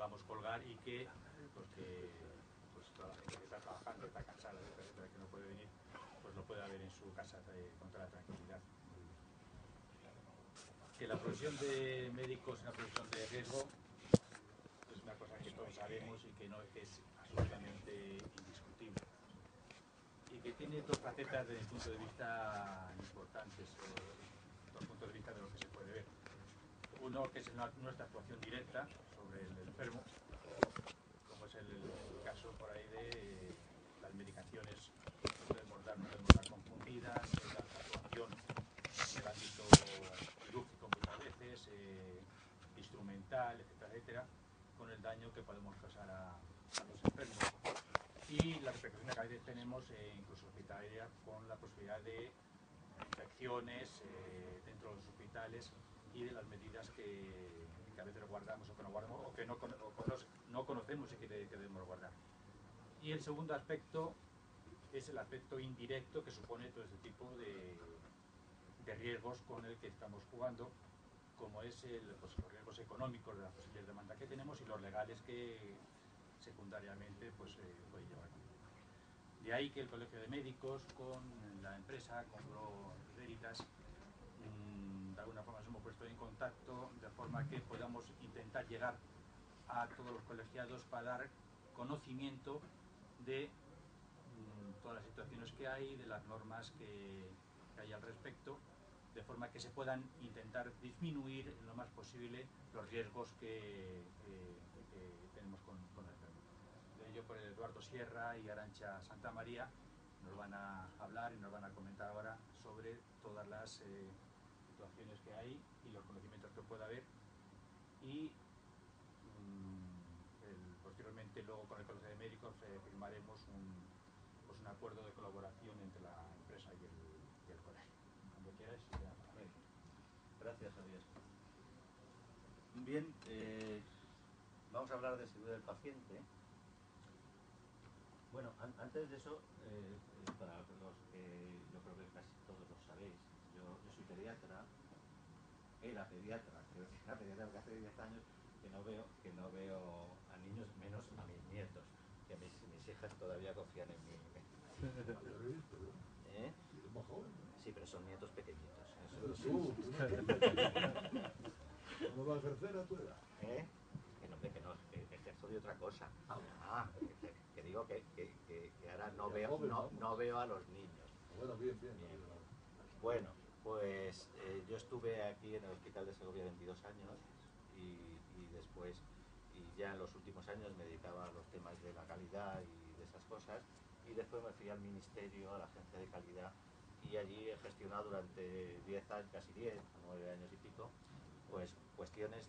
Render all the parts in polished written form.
podamos colgar y que, pues toda la gente que está trabajando, está cansada, etcétera, que no puede venir, pues lo pueda ver en su casa con toda la tranquilidad. Que la profesión de médico es una profesión de riesgo es una cosa que todos sabemos y que es absolutamente indiscutible. Y que tiene dos facetas desde mi punto de vista importantes, dos puntos de vista de lo que se puede ver. Uno, que es nuestra actuación directa sobre el enfermo, como es el caso por ahí de las medicaciones que podemos dar confundidas, la actuación en el ámbito quirúrgico muchas veces, instrumental, etcétera, etcétera, con el daño que podemos causar a los enfermos. Y la repercusión que a veces tenemos, incluso hospitalaria, con la posibilidad de infecciones dentro de los hospitales y de las medidas que a veces guardamos o que no guardamos o que no conocemos y que debemos guardar. Y el segundo aspecto es el aspecto indirecto que supone todo este tipo de riesgos con el que estamos jugando, como es los riesgos económicos de las posibles demandas que tenemos y los legales que secundariamente pues, puede llevar. De ahí que el Colegio de Médicos con la empresa, con Veritas, de alguna forma nos hemos puesto en contacto de forma que podamos intentar llegar a todos los colegiados para dar conocimiento de todas las situaciones que hay, de las normas que hay al respecto, de forma que se puedan intentar disminuir en lo más posible los riesgos que tenemos con el enfermo. De ello, pues Eduardo Sierra y Arantxa Santamaría nos van a hablar y nos van a comentar ahora sobre todas las situaciones que hay y los conocimientos que pueda haber y posteriormente luego con el Colegio de Médicos firmaremos un acuerdo de colaboración entre la empresa y el colegio. Cuando quieras, ya. Gracias, Javier. Bien, vamos a hablar de seguridad del paciente. Bueno, antes de eso, para los que yo creo que casi todos lo sabéis, yo soy pediatra, era pediatra que hace 10 años que no veo a niños, menos a mis nietos, que mis hijas todavía confían en mí. ¿Eh? Sí, pero son nietos pequeñitos. ¿No vas a ejercer a tu edad? Que ejerzo de otra cosa. Que digo que ahora no veo a los niños. Bueno, bien. Bueno, pues yo estuve aquí en el Hospital de Segovia 22 años y después, y ya en los últimos años me dedicaba a los temas de la calidad y de esas cosas, y después me fui al Ministerio, a la Agencia de Calidad, y allí he gestionado durante 10 años, casi 10, 9 años y pico, pues cuestiones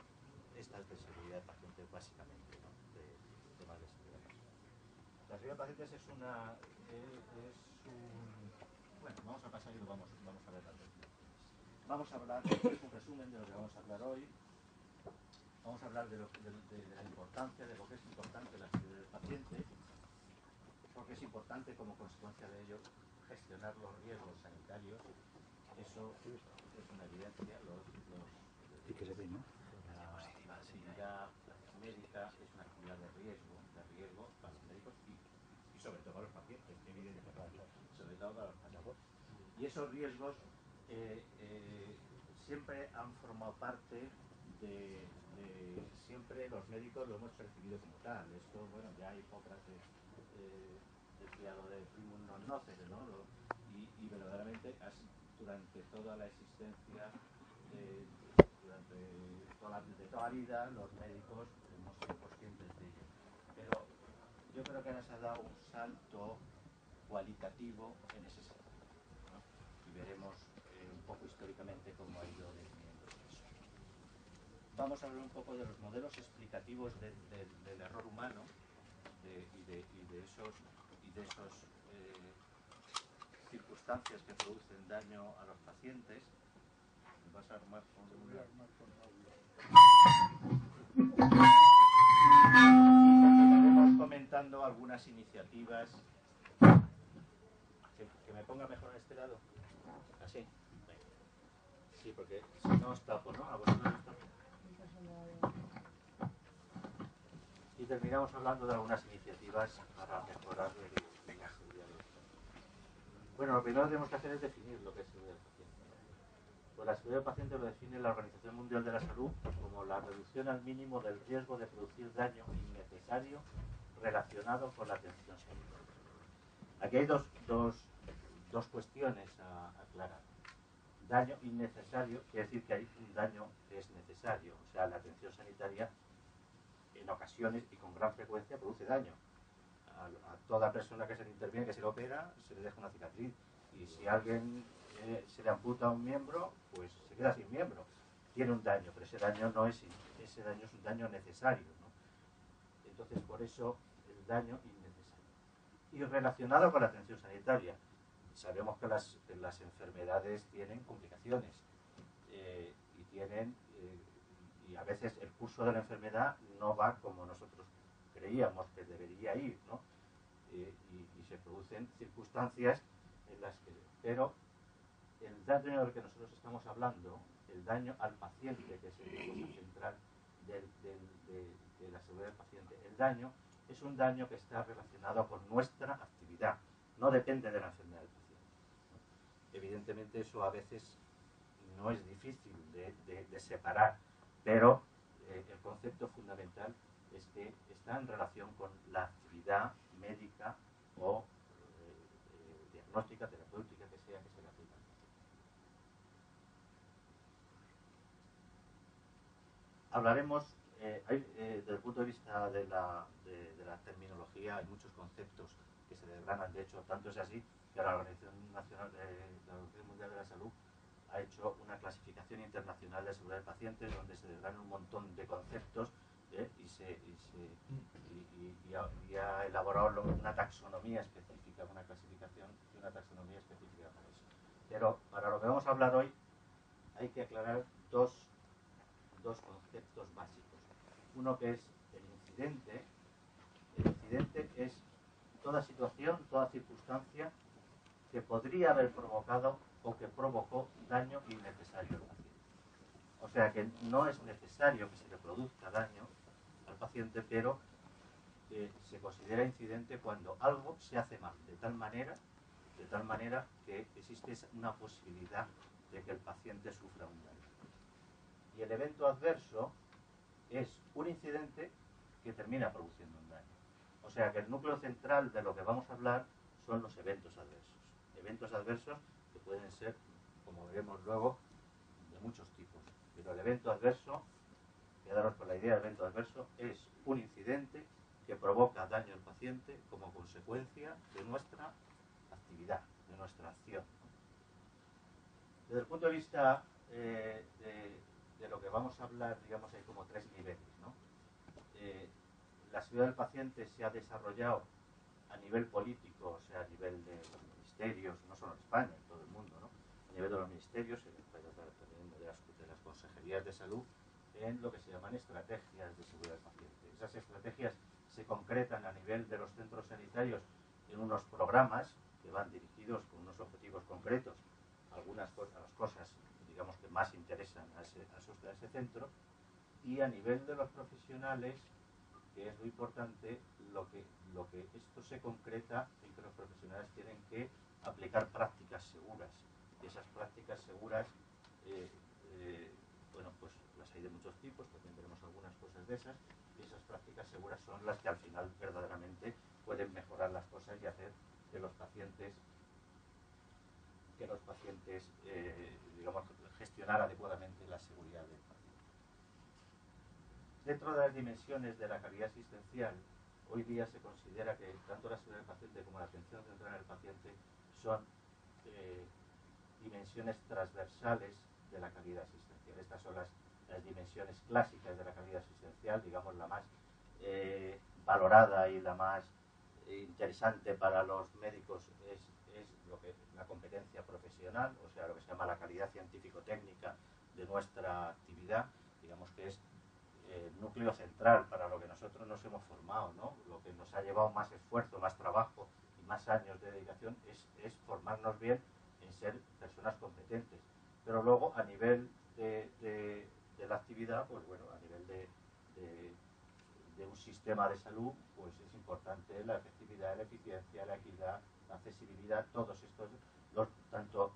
estas de seguridad de pacientes básicamente, ¿no? De temas de seguridad de pacientes. La seguridad de pacientes es un... Bueno, vamos a pasar y lo vamos a ver antes. Vamos a hablar, un resumen de lo que vamos a hablar hoy. Vamos a hablar de la importancia, de lo que es importante la seguridad del paciente, porque es importante como consecuencia de ello gestionar los riesgos sanitarios. Eso es una evidencia. Y que se ve, ¿no? La actividad médica es una actividad de riesgo para los médicos y sobre todo para los pacientes, evidentemente, sobre todo para los pacientes. Y esos riesgos siempre han formado parte de siempre los médicos lo hemos percibido como tal. Esto, bueno, ya Hipócrates decía lo de primum non nocere, ¿no? Y verdaderamente durante toda la existencia, durante toda la vida, los médicos hemos sido conscientes de ello. Pero yo creo que ahora se ha dado un salto cualitativo en ese sentido, ¿no? Y veremos un poco históricamente cómo ha ido definiéndose eso. Vamos a hablar un poco de los modelos explicativos del error humano y de esos circunstancias que producen daño a los pacientes. Vas a armar con estaremos comentando algunas iniciativas. Que me ponga mejor en este lado. Así. Sí, porque si no os tapo, ¿no? A vosotros os tapo. terminamos hablando de algunas iniciativas para mejorar la seguridad del paciente. Bueno, lo primero que tenemos que hacer es definir lo que es seguridad del paciente. Pues la seguridad del paciente lo define la Organización Mundial de la Salud como la reducción al mínimo del riesgo de producir daño innecesario relacionado con la atención sanitaria. Aquí hay dos cuestiones a aclarar. Daño innecesario quiere decir que hay un daño que es necesario, o sea, la atención sanitaria en ocasiones y con gran frecuencia produce daño. A toda persona que se le interviene, que se le opera, se le deja una cicatriz. Y si a alguien se le amputa un miembro, pues se queda sin miembro. Tiene un daño, pero ese daño es un daño necesario, ¿no? Entonces, por eso, el daño innecesario. Y relacionado con la atención sanitaria, sabemos que las enfermedades tienen complicaciones y a veces el curso de la enfermedad no va como nosotros creíamos que debería ir, ¿no? Y se producen circunstancias en las que... Pero el daño del que nosotros estamos hablando, el daño al paciente, que es el cosa central de la seguridad del paciente, el daño es un daño que está relacionado con nuestra actividad, no depende de la enfermedad del paciente, ¿no? Evidentemente eso a veces no es difícil de separar, pero el concepto fundamental es que está en relación con la actividad médica o diagnóstica, terapéutica, que sea que se le aplique. Hablaremos, desde el punto de vista de la terminología, hay muchos conceptos que se desgranan. De hecho, tanto es así que la Organización Mundial de la Salud ha hecho una clasificación internacional de seguridad del paciente donde se desgranan un montón de conceptos y ha elaborado una taxonomía específica, una clasificación y una taxonomía específica para eso. Pero para lo que vamos a hablar hoy hay que aclarar dos conceptos básicos. Uno que es el incidente. El incidente es toda situación, toda circunstancia que podría haber provocado o que provocó daño innecesario al paciente. O sea que no es necesario que se le produzca daño al paciente, pero se considera incidente cuando algo se hace mal, de tal manera que existe una posibilidad de que el paciente sufra un daño. Y el evento adverso es un incidente que termina produciendo un daño. O sea que el núcleo central de lo que vamos a hablar son los eventos adversos. Eventos adversos que pueden ser, como veremos luego, de muchos tipos. Pero el evento adverso, quedaros con la idea, el evento adverso es un incidente que provoca daño al paciente como consecuencia de nuestra actividad, de nuestra acción. Desde el punto de vista de lo que vamos a hablar, digamos, hay como tres niveles, ¿no? La seguridad del paciente se ha desarrollado a nivel político, o sea, a nivel de los ministerios, no solo en España, en todo el mundo, ¿no? A nivel de los ministerios, también de las consejerías de salud, en lo que se llaman estrategias de seguridad del paciente. Esas estrategias se concretan a nivel de los centros sanitarios en unos programas que van dirigidos con unos objetivos concretos, algunas cosas, digamos, que más interesan a ese centro, y a nivel de los profesionales, que es lo importante, lo que esto se concreta en que los profesionales tienen que aplicar prácticas seguras. Y esas prácticas seguras, bueno, pues las hay de muchos tipos, también veremos algunas cosas de esas, y esas prácticas seguras son las que al final verdaderamente pueden mejorar las cosas y hacer que los pacientes digamos, gestionar adecuadamente la seguridad del paciente. Dentro de las dimensiones de la calidad asistencial, hoy día se considera que tanto la seguridad del paciente como la atención central del paciente son dimensiones transversales de la calidad asistencial. Estas son las dimensiones clásicas de la calidad asistencial, digamos, la más valorada y la más interesante para los médicos es la competencia profesional, o sea, lo que se llama la calidad científico-técnica de nuestra actividad, digamos que es el núcleo central para lo que nosotros nos hemos formado, ¿no? Lo que nos ha llevado más esfuerzo, más trabajo y más años de dedicación es formarnos bien en ser personas competentes. Pero luego, a nivel de la actividad, pues bueno, a nivel de un sistema de salud, pues es importante la efectividad, la eficiencia, la equidad, la accesibilidad, todos estos, tanto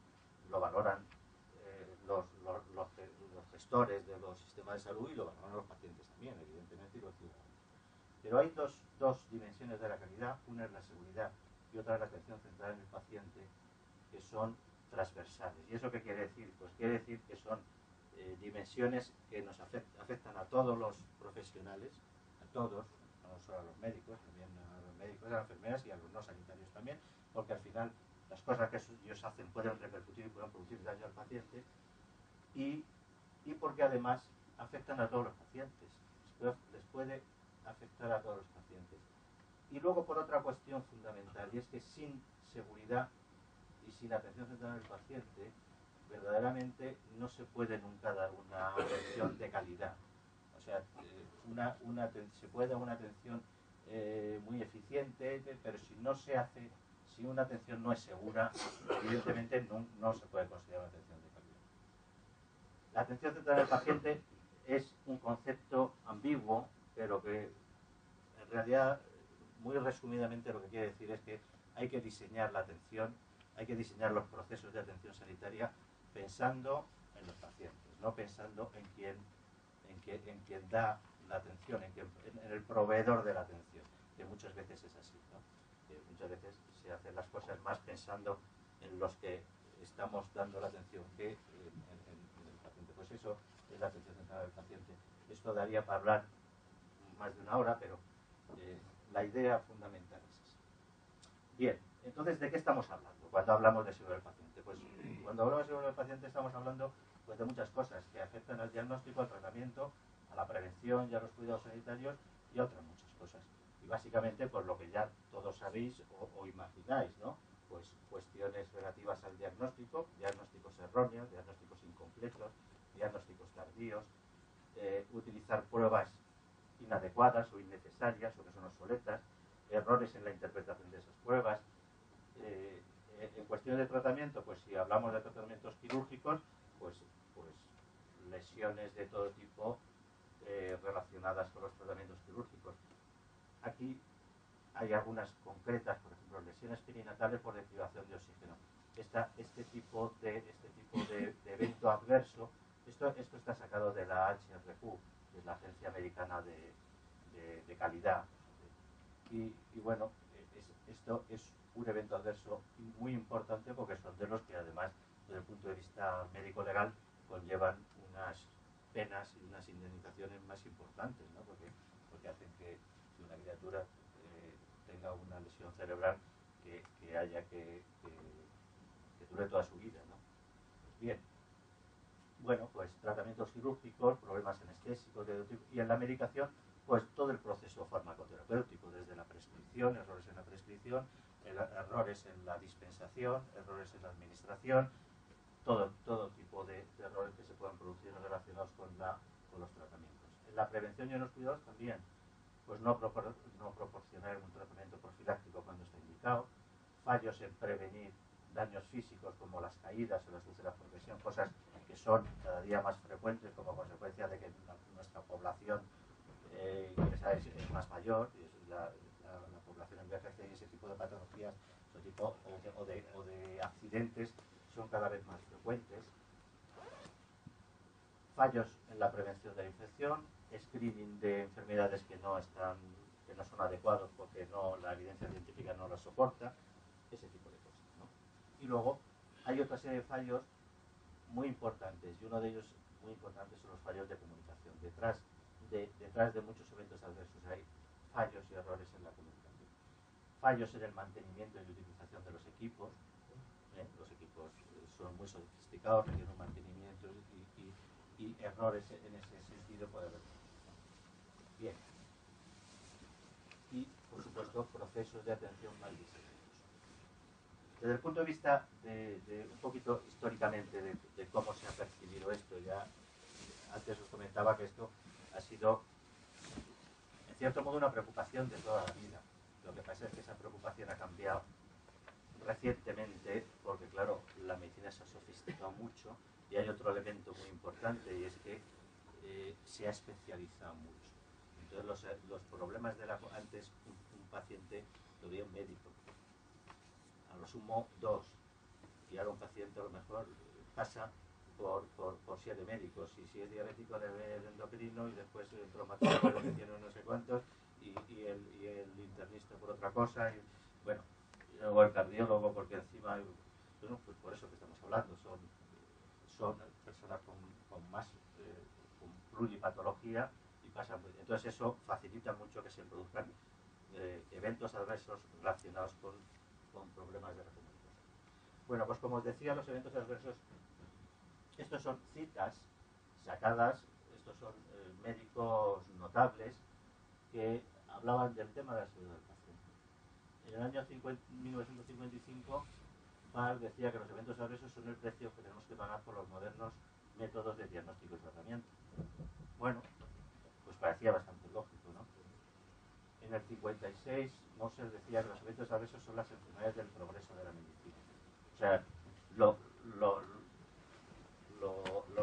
lo valoran los gestores de los sistemas de salud y lo valoran los pacientes también, evidentemente, y los ciudadanos. Pero hay dos dimensiones de la calidad, una es la seguridad y otra es la atención centrada en el paciente, que son transversales. ¿Y eso qué quiere decir? Pues quiere decir que son dimensiones que nos afectan a todos los profesionales, a todos, no solo a los médicos, también a los médicos, a las enfermeras y a los no sanitarios también, porque al final las cosas que ellos hacen pueden repercutir y pueden producir daño al paciente, y porque además afectan a todos los pacientes, les puede afectar a todos los pacientes. Y luego por otra cuestión fundamental, y es que sin seguridad y sin atención centrada en el paciente, verdaderamente no se puede nunca dar una atención de calidad. O sea, se puede dar una atención muy eficiente, pero si no se hace, si una atención no es segura, evidentemente no se puede considerar una atención de calidad. La atención centrada en el paciente es un concepto ambiguo, pero que en realidad, muy resumidamente, lo que quiere decir es que hay que diseñar la atención, hay que diseñar los procesos de atención sanitaria pensando en los pacientes, no pensando en quien da la atención, en el proveedor de la atención, que muchas veces es así, ¿no? Que muchas veces se hacen las cosas más pensando en los que estamos dando la atención que en el paciente. Pues eso es la atención centrada del paciente. Esto daría para hablar más de una hora, pero la idea fundamental es esa. Bien, entonces, ¿de qué estamos hablando cuando hablamos de seguridad del paciente? Pues cuando hablamos de seguridad del paciente estamos hablando pues, de muchas cosas que afectan al diagnóstico, al tratamiento, a la prevención y a los cuidados sanitarios y a otras muchas cosas. Y básicamente, por lo que ya todos sabéis o imagináis, ¿no? Pues cuestiones relativas al diagnóstico, diagnósticos erróneos, diagnósticos incompletos, diagnósticos tardíos, utilizar pruebas inadecuadas o innecesarias o que son obsoletas, errores en la interpretación de esas pruebas. En cuestión de tratamiento, pues si hablamos de tratamientos quirúrgicos, pues lesiones de todo tipo relacionadas con los tratamientos quirúrgicos. Aquí hay algunas concretas, por ejemplo, lesiones perinatales por deprivación de oxígeno. Este tipo de evento adverso, esto está sacado de la HRQ, que es la Agencia Americana de Calidad. Y bueno, esto es un evento adverso muy importante porque son de los que además, desde el punto de vista médico-legal, conllevan unas penas y unas indemnizaciones más importantes, ¿no? Porque hacen que si una criatura tenga una lesión cerebral que haya que dure toda su vida, ¿no? Bien. Bueno, pues tratamientos quirúrgicos, problemas anestésicos y en la medicación, pues todo el proceso farmacoterapéutico, desde la prescripción, errores en la prescripción, errores en la dispensación, errores en la administración, todo tipo de errores que se puedan producir relacionados con los tratamientos. En la prevención y en los cuidados también, pues no proporcionar un tratamiento profiláctico cuando está indicado, fallos en prevenir daños físicos como las caídas o las úlceras por presión, cosas que son cada día más frecuentes como consecuencia de que nuestra población es más mayor, la población envejece y ese tipo de patologías o de accidentes son cada vez más frecuentes. Fallos en la prevención de la infección, screening de enfermedades que no son adecuados porque la evidencia científica no los soporta, ese tipo de cosas, ¿no? Y luego hay otra serie de fallos muy importantes, y uno de ellos muy importante son los fallos de comunicación. Detrás de muchos eventos adversos hay fallos y errores en la comunicación. Fallos en el mantenimiento y utilización de los equipos. Los equipos son muy sofisticados, requieren un mantenimiento y errores en ese sentido puede haber. Bien. Y, por supuesto, procesos de atención mal diseñados. Desde el punto de vista de un poquito históricamente de cómo se ha percibido esto, ya antes os comentaba que esto ha sido, en cierto modo, una preocupación de toda la vida. Lo que pasa es que esa preocupación ha cambiado recientemente porque, claro, la medicina se ha sofisticado mucho y hay otro elemento muy importante y es que se ha especializado mucho. Entonces los problemas de antes un paciente lo veía un médico, a lo sumo dos, y ahora un paciente a lo mejor pasa por 7 médicos, y si es diabético debe ver el endocrino y después el traumatólogo que tiene no sé cuántos y el internista por otra cosa, y bueno, y luego el cardiólogo, porque encima bueno, pues por eso que estamos hablando, son personas con más con pluripatología, y pasa muy, entonces eso facilita mucho que se produzcan eventos adversos relacionados con problemas de recomendación. Bueno, pues como os decía, los eventos adversos, estos son citas sacadas, estos son médicos notables que hablaban del tema de la salud del paciente. En el año 1955, Ball decía que los eventos adversos son el precio que tenemos que pagar por los modernos métodos de diagnóstico y tratamiento. Bueno, pues parecía bastante lógico, ¿no? En el 56, Moser decía que los eventos adversos son las enfermedades del progreso de la medicina. O sea, lo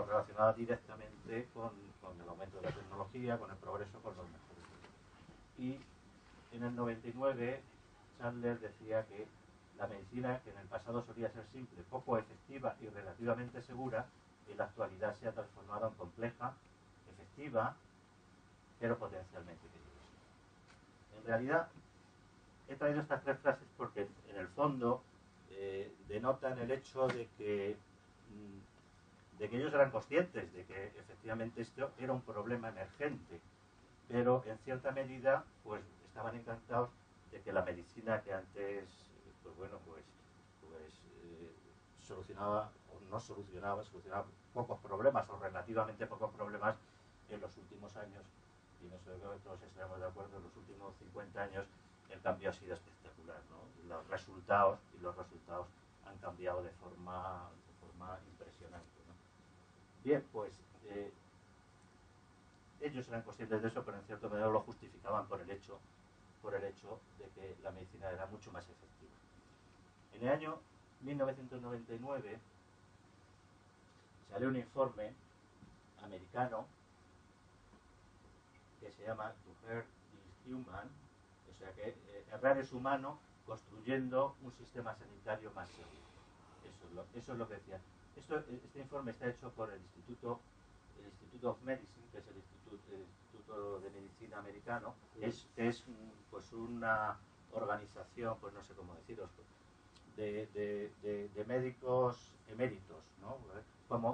relacionaba directamente con el aumento de la tecnología, con el progreso, con los mejores. Y en el 99, Chandler decía que la medicina, que en el pasado solía ser simple, poco efectiva y relativamente segura, en la actualidad se ha transformado en compleja, efectiva, pero potencialmente peligrosa. En realidad, he traído estas 3 frases porque en el fondo denotan el hecho de que ellos eran conscientes de que efectivamente esto era un problema emergente, pero en cierta medida pues estaban encantados de que la medicina que antes solucionaba o no solucionaba pocos problemas o relativamente pocos problemas, en los últimos años, y en eso creo que todos estaremos de acuerdo, en los últimos 50 años el cambio ha sido espectacular, ¿no? Los resultados han cambiado de forma impresionante, ¿no? Bien, pues ellos eran conscientes de eso, pero en cierto modo lo justificaban por el hecho de que la medicina era mucho más efectiva. En el año 1999 salió un informe americano que se llama To Err is Human, o sea que errar es humano, construyendo un sistema sanitario más seguro. Eso es lo que decía. Este informe está hecho por el Instituto of Medicine, que es el Instituto de Medicina americano, sí. es pues una organización, pues no sé cómo deciros, de médicos eméritos, ¿no?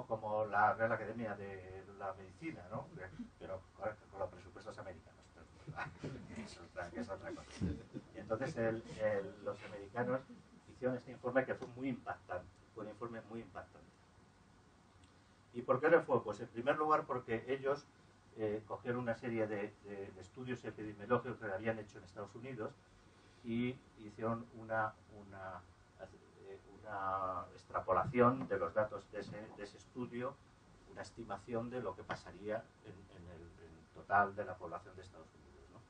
Como la Real Academia de la Medicina, ¿no? Pero con los presupuestos americanos, que es otra cosa. Y entonces los americanos hicieron este informe que fue muy impactante, fue un informe muy impactante. ¿Y por qué le fue? Pues en primer lugar porque ellos cogieron una serie de estudios epidemiológicos que habían hecho en Estados Unidos y hicieron una extrapolación de los datos de ese estudio, una estimación de lo que pasaría en el total de la población de Estados Unidos, ¿no?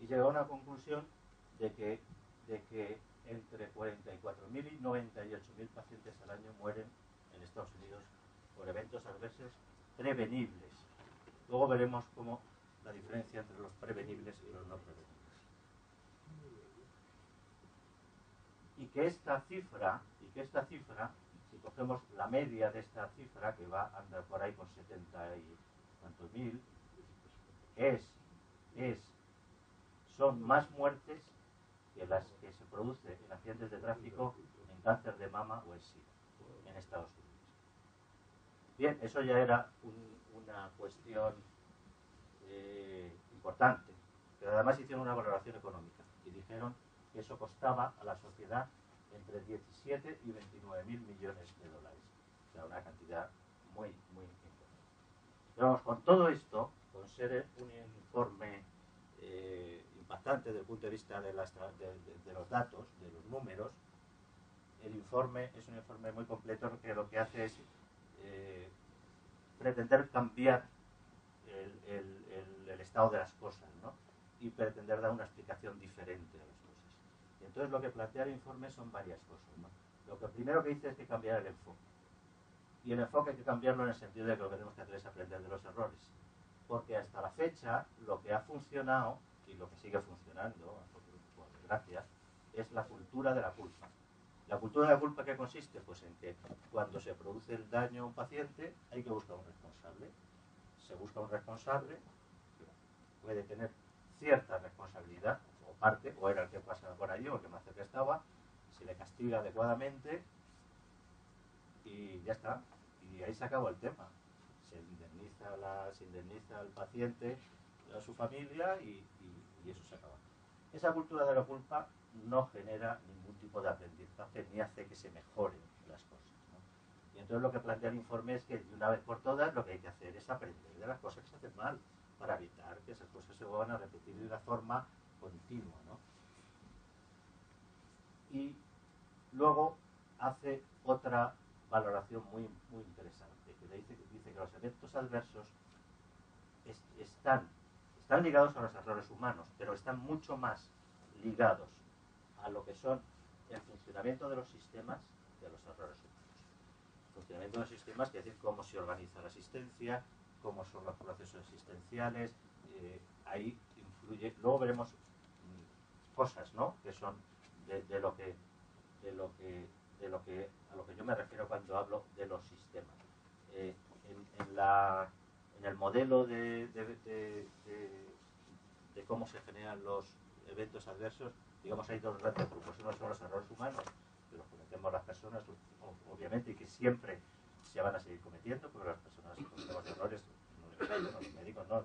Y llegó a una conclusión de que entre 44.000 y 98.000 pacientes al año mueren en Estados Unidos por eventos adversos prevenibles. Luego veremos cómo la diferencia entre los prevenibles y los no prevenibles. Y que esta cifra, si cogemos la media de esta cifra, que va a andar por ahí con 70 y tantos mil, son más muertes que las que se producen en accidentes de tráfico, en cáncer de mama o en SIDA, en Estados Unidos. Bien, eso ya era una cuestión importante, pero además hicieron una valoración económica y dijeron que eso costaba a la sociedad entre 17 y 29.000 millones de dólares, o sea, una cantidad muy, muy importante. Pero vamos, con todo esto, con ser un informe impactante desde el punto de vista de los datos, de los números, el informe es un informe muy completo que lo que hace es pretender cambiar el estado de las cosas, ¿no? Y pretender dar una explicación diferente a las cosas. Y entonces lo que plantea el informe son varias cosas, ¿no? Lo que primero que dice es que cambiar el enfoque. Y el enfoque hay que cambiarlo en el sentido de que lo que tenemos que hacer es aprender de los errores. porque hasta la fecha lo que ha funcionado y lo que sigue funcionando, por desgracia, es la cultura de la culpa. ¿La cultura de la culpa qué consiste? Pues en que cuando se produce el daño a un paciente hay que buscar un responsable. Se busca un responsable que puede tener cierta responsabilidad, o parte, o era el que pasaba por allí, o el que más cerca estaba, se le castiga adecuadamente y ya está. Y ahí se acabó el tema. Se indemniza al paciente, a su familia y eso se acaba. Esa cultura de la culpa no genera ningún tipo de aprendizaje ni hace que se mejoren las cosas, ¿no? Y entonces lo que plantea el informe es que de una vez por todas lo que hay que hacer es aprender de las cosas que se hacen mal para evitar que esas cosas se vuelvan a repetir de una forma continua, ¿no? Y luego hace otra valoración muy, muy interesante, que dice que los eventos adversos están ligados a los errores humanos, pero están mucho más ligados a lo que son el funcionamiento de los sistemas que a los errores humanos. El funcionamiento de los sistemas quiere decir cómo se organiza la asistencia, cómo son los procesos asistenciales, ahí influye. Luego veremos cosas, ¿no?, que son a lo que yo me refiero cuando hablo de los sistemas. En el modelo de cómo se generan los eventos adversos, digamos, hay dos grandes grupos. Uno son los errores humanos, que los cometemos las personas, obviamente, y que siempre se van a seguir cometiendo, porque las personas cometemos errores, no los médicos, no,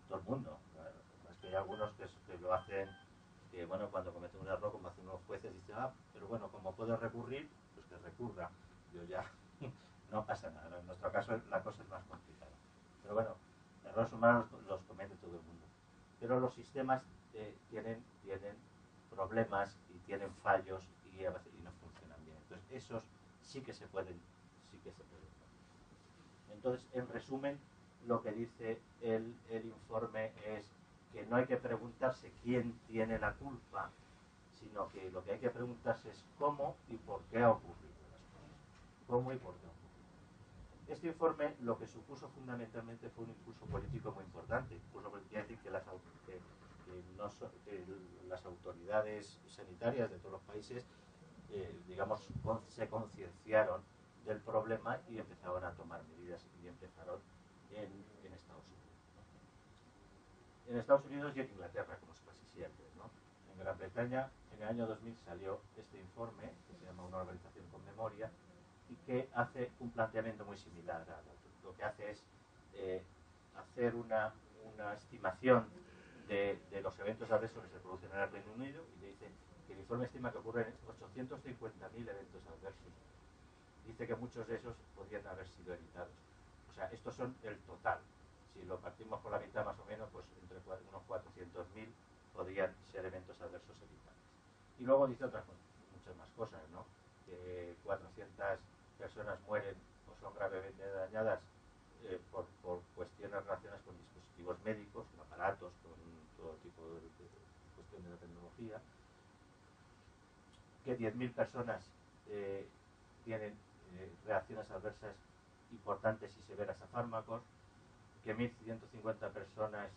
todo el mundo. Es que hay algunos que lo hacen, que bueno, cuando cometen un error, como hacen unos jueces, dicen, pero bueno, como puedo recurrir, pues que recurra. Yo ya, no pasa nada. En nuestro caso la cosa es más complicada. Pero bueno, errores humanos los comete todo el mundo. Pero los sistemas tienen problemas y tienen fallos y a veces no funcionan bien. Entonces, esos sí que se pueden. Entonces, en resumen, lo que dice el informe es que no hay que preguntarse quién tiene la culpa, sino que lo que hay que preguntarse es cómo y por qué ha ocurrido las cosas. ¿Cómo y por qué ha ocurrido? Este informe lo que supuso fundamentalmente fue un impulso político muy importante. Impulso político quiere decir que las autoridades sanitarias de todos los países, digamos, se concienciaron del problema y empezaron a tomar medidas y empezaron en Estados Unidos, ¿no? En Estados Unidos y en Inglaterra, como es casi siempre, ¿no? En Gran Bretaña, en el año 2000 salió este informe que se llama Una organización con memoria y que hace un planteamiento muy similar a lo que hace es hacer una estimación de los eventos adversos que se producen en el Reino Unido y le dice que el informe estima que ocurren 850.000 eventos adversos. Dice que muchos de esos podrían haber sido evitados. O sea, estos son el total. Si lo partimos por la mitad más o menos, pues entre unos 400.000 podrían ser eventos adversos evitables. Y luego dice muchas más cosas, ¿no? Que 400 personas mueren o son gravemente dañadas por cuestiones relacionadas con dispositivos médicos, con aparatos, con todo tipo de cuestiones de tecnología, que 10.000 personas tienen reacciones adversas importantes y severas a fármacos, que 1.150 personas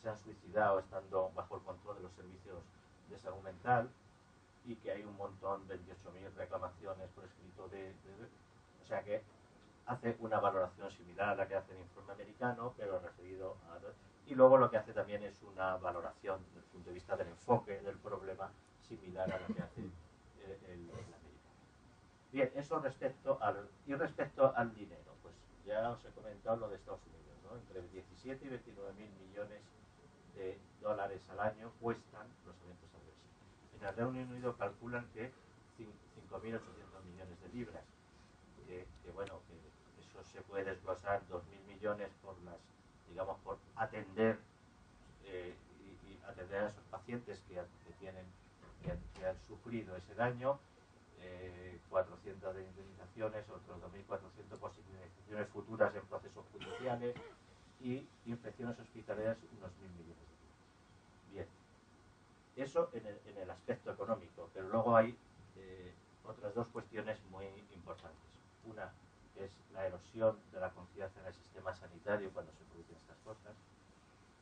se han suicidado estando bajo el control de los servicios de salud mental y que hay un montón, 28.000 reclamaciones por escrito o sea que hace una valoración similar a la que hace el informe americano, pero referido a... Y luego lo que hace también es una valoración desde el punto de vista del enfoque del problema similar a la que hace el americano. Bien, eso respecto al dinero, pues ya os he comentado lo de Estados Unidos, ¿no? Entre 17 y 29.000 millones de dólares al año cuestan los eventos adversos. En el Reino Unido calculan que 5.800 millones de libras, que bueno, que eso se puede desglosar 2.000 millones por por atender y atender a esos pacientes que han sufrido ese daño, 400 de indemnizaciones, otros 2.400 por indemnizaciones futuras en procesos judiciales y infecciones hospitalarias unos 1.000 millones de euros. Bien, eso en el aspecto económico, pero luego hay otras dos cuestiones muy importantes. Una, que es la erosión de la confianza en el sistema sanitario cuando se producen estas cosas.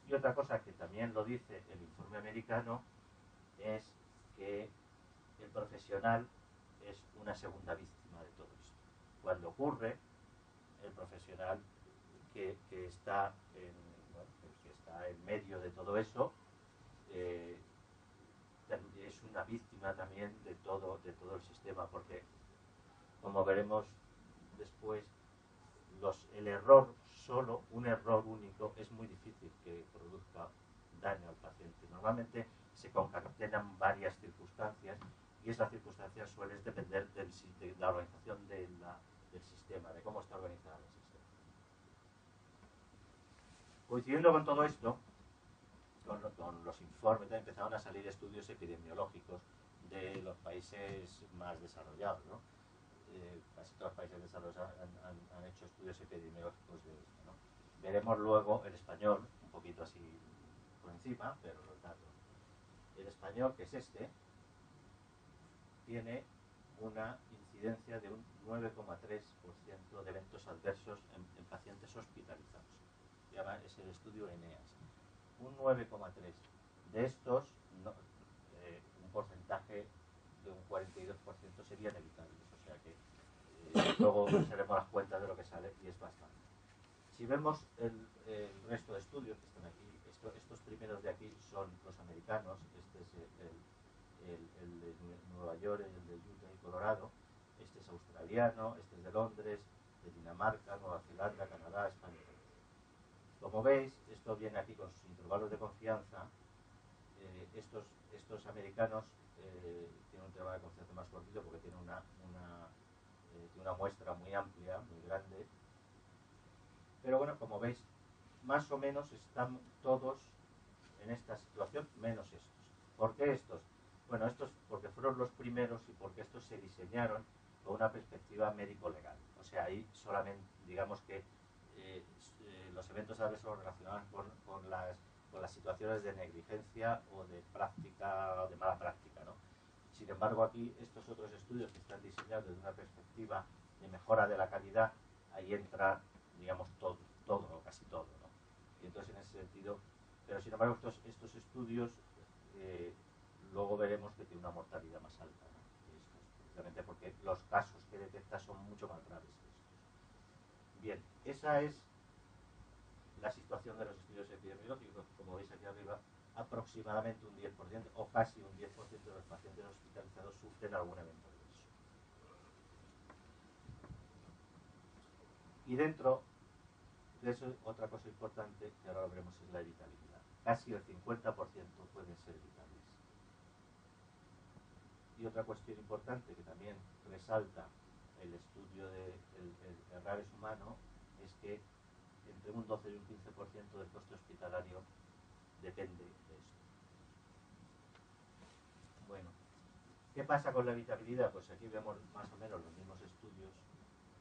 Y otra cosa que también lo dice el informe americano es que el profesional es una segunda víctima de todo esto. Cuando ocurre, el profesional que está en medio de todo eso es una víctima también de todo el sistema, porque como veremos después, el error solo, un error único, es muy difícil que produzca daño al paciente. Normalmente se concatenan varias circunstancias y esas circunstancias suelen depender de la organización del sistema, de cómo está organizado el sistema. Coincidiendo con todo esto, con los informes, empezaron a salir estudios epidemiológicos de los países más desarrollados, ¿no? Casi todos los países desarrollados han hecho estudios epidemiológicos de esto, ¿no? Veremos luego el español, un poquito así por encima, pero los datos. El español, que es este, tiene una incidencia de un 9,3% de eventos adversos en pacientes hospitalizados. Es el estudio ENEAS. Un 9,3%. De estos, un porcentaje de un 42% serían evitables. O sea que luego seremos las cuentas de lo que sale y es bastante. Si vemos el resto de estudios que están aquí, estos primeros de aquí son los americanos. Este es el de Nueva York, el de Utah y Colorado. Este es australiano, este es de Londres, de Dinamarca, Nueva Zelanda, Canadá, España. Como veis, esto viene aquí con sus intervalos de confianza. Estos americanos tienen un intervalo de confianza más cortito porque tienen una muestra muy amplia, muy grande. Pero bueno, como veis, más o menos están todos en esta situación, menos estos. ¿Por qué estos? Bueno, estos porque fueron los primeros y porque estos se diseñaron con una perspectiva médico-legal. O sea, ahí solamente, digamos que los eventos adversos relacionados con las situaciones de negligencia o de práctica o de mala práctica, ¿no? Sin embargo, aquí estos otros estudios que están diseñados desde una perspectiva de mejora de la calidad, ahí entra, digamos, todo o casi todo, ¿no? Y entonces, en ese sentido, pero sin embargo, estos estudios luego veremos que tienen una mortalidad más alta, ¿no? Precisamente porque los casos que detecta son mucho más graves que estos. Bien, esa es la situación de los estudios epidemiológicos. Como veis aquí arriba, aproximadamente un 10% o casi un 10% de los pacientes hospitalizados sufren algún evento adverso. Y dentro de eso, otra cosa importante que ahora lo veremos es la evitabilidad. Casi el 50% pueden ser evitables. Y otra cuestión importante que también resalta el estudio del RAVES humano es que entre un 12 y un 15% del coste hospitalario depende de esto. Bueno, ¿qué pasa con la evitabilidad? Pues aquí vemos más o menos los mismos estudios.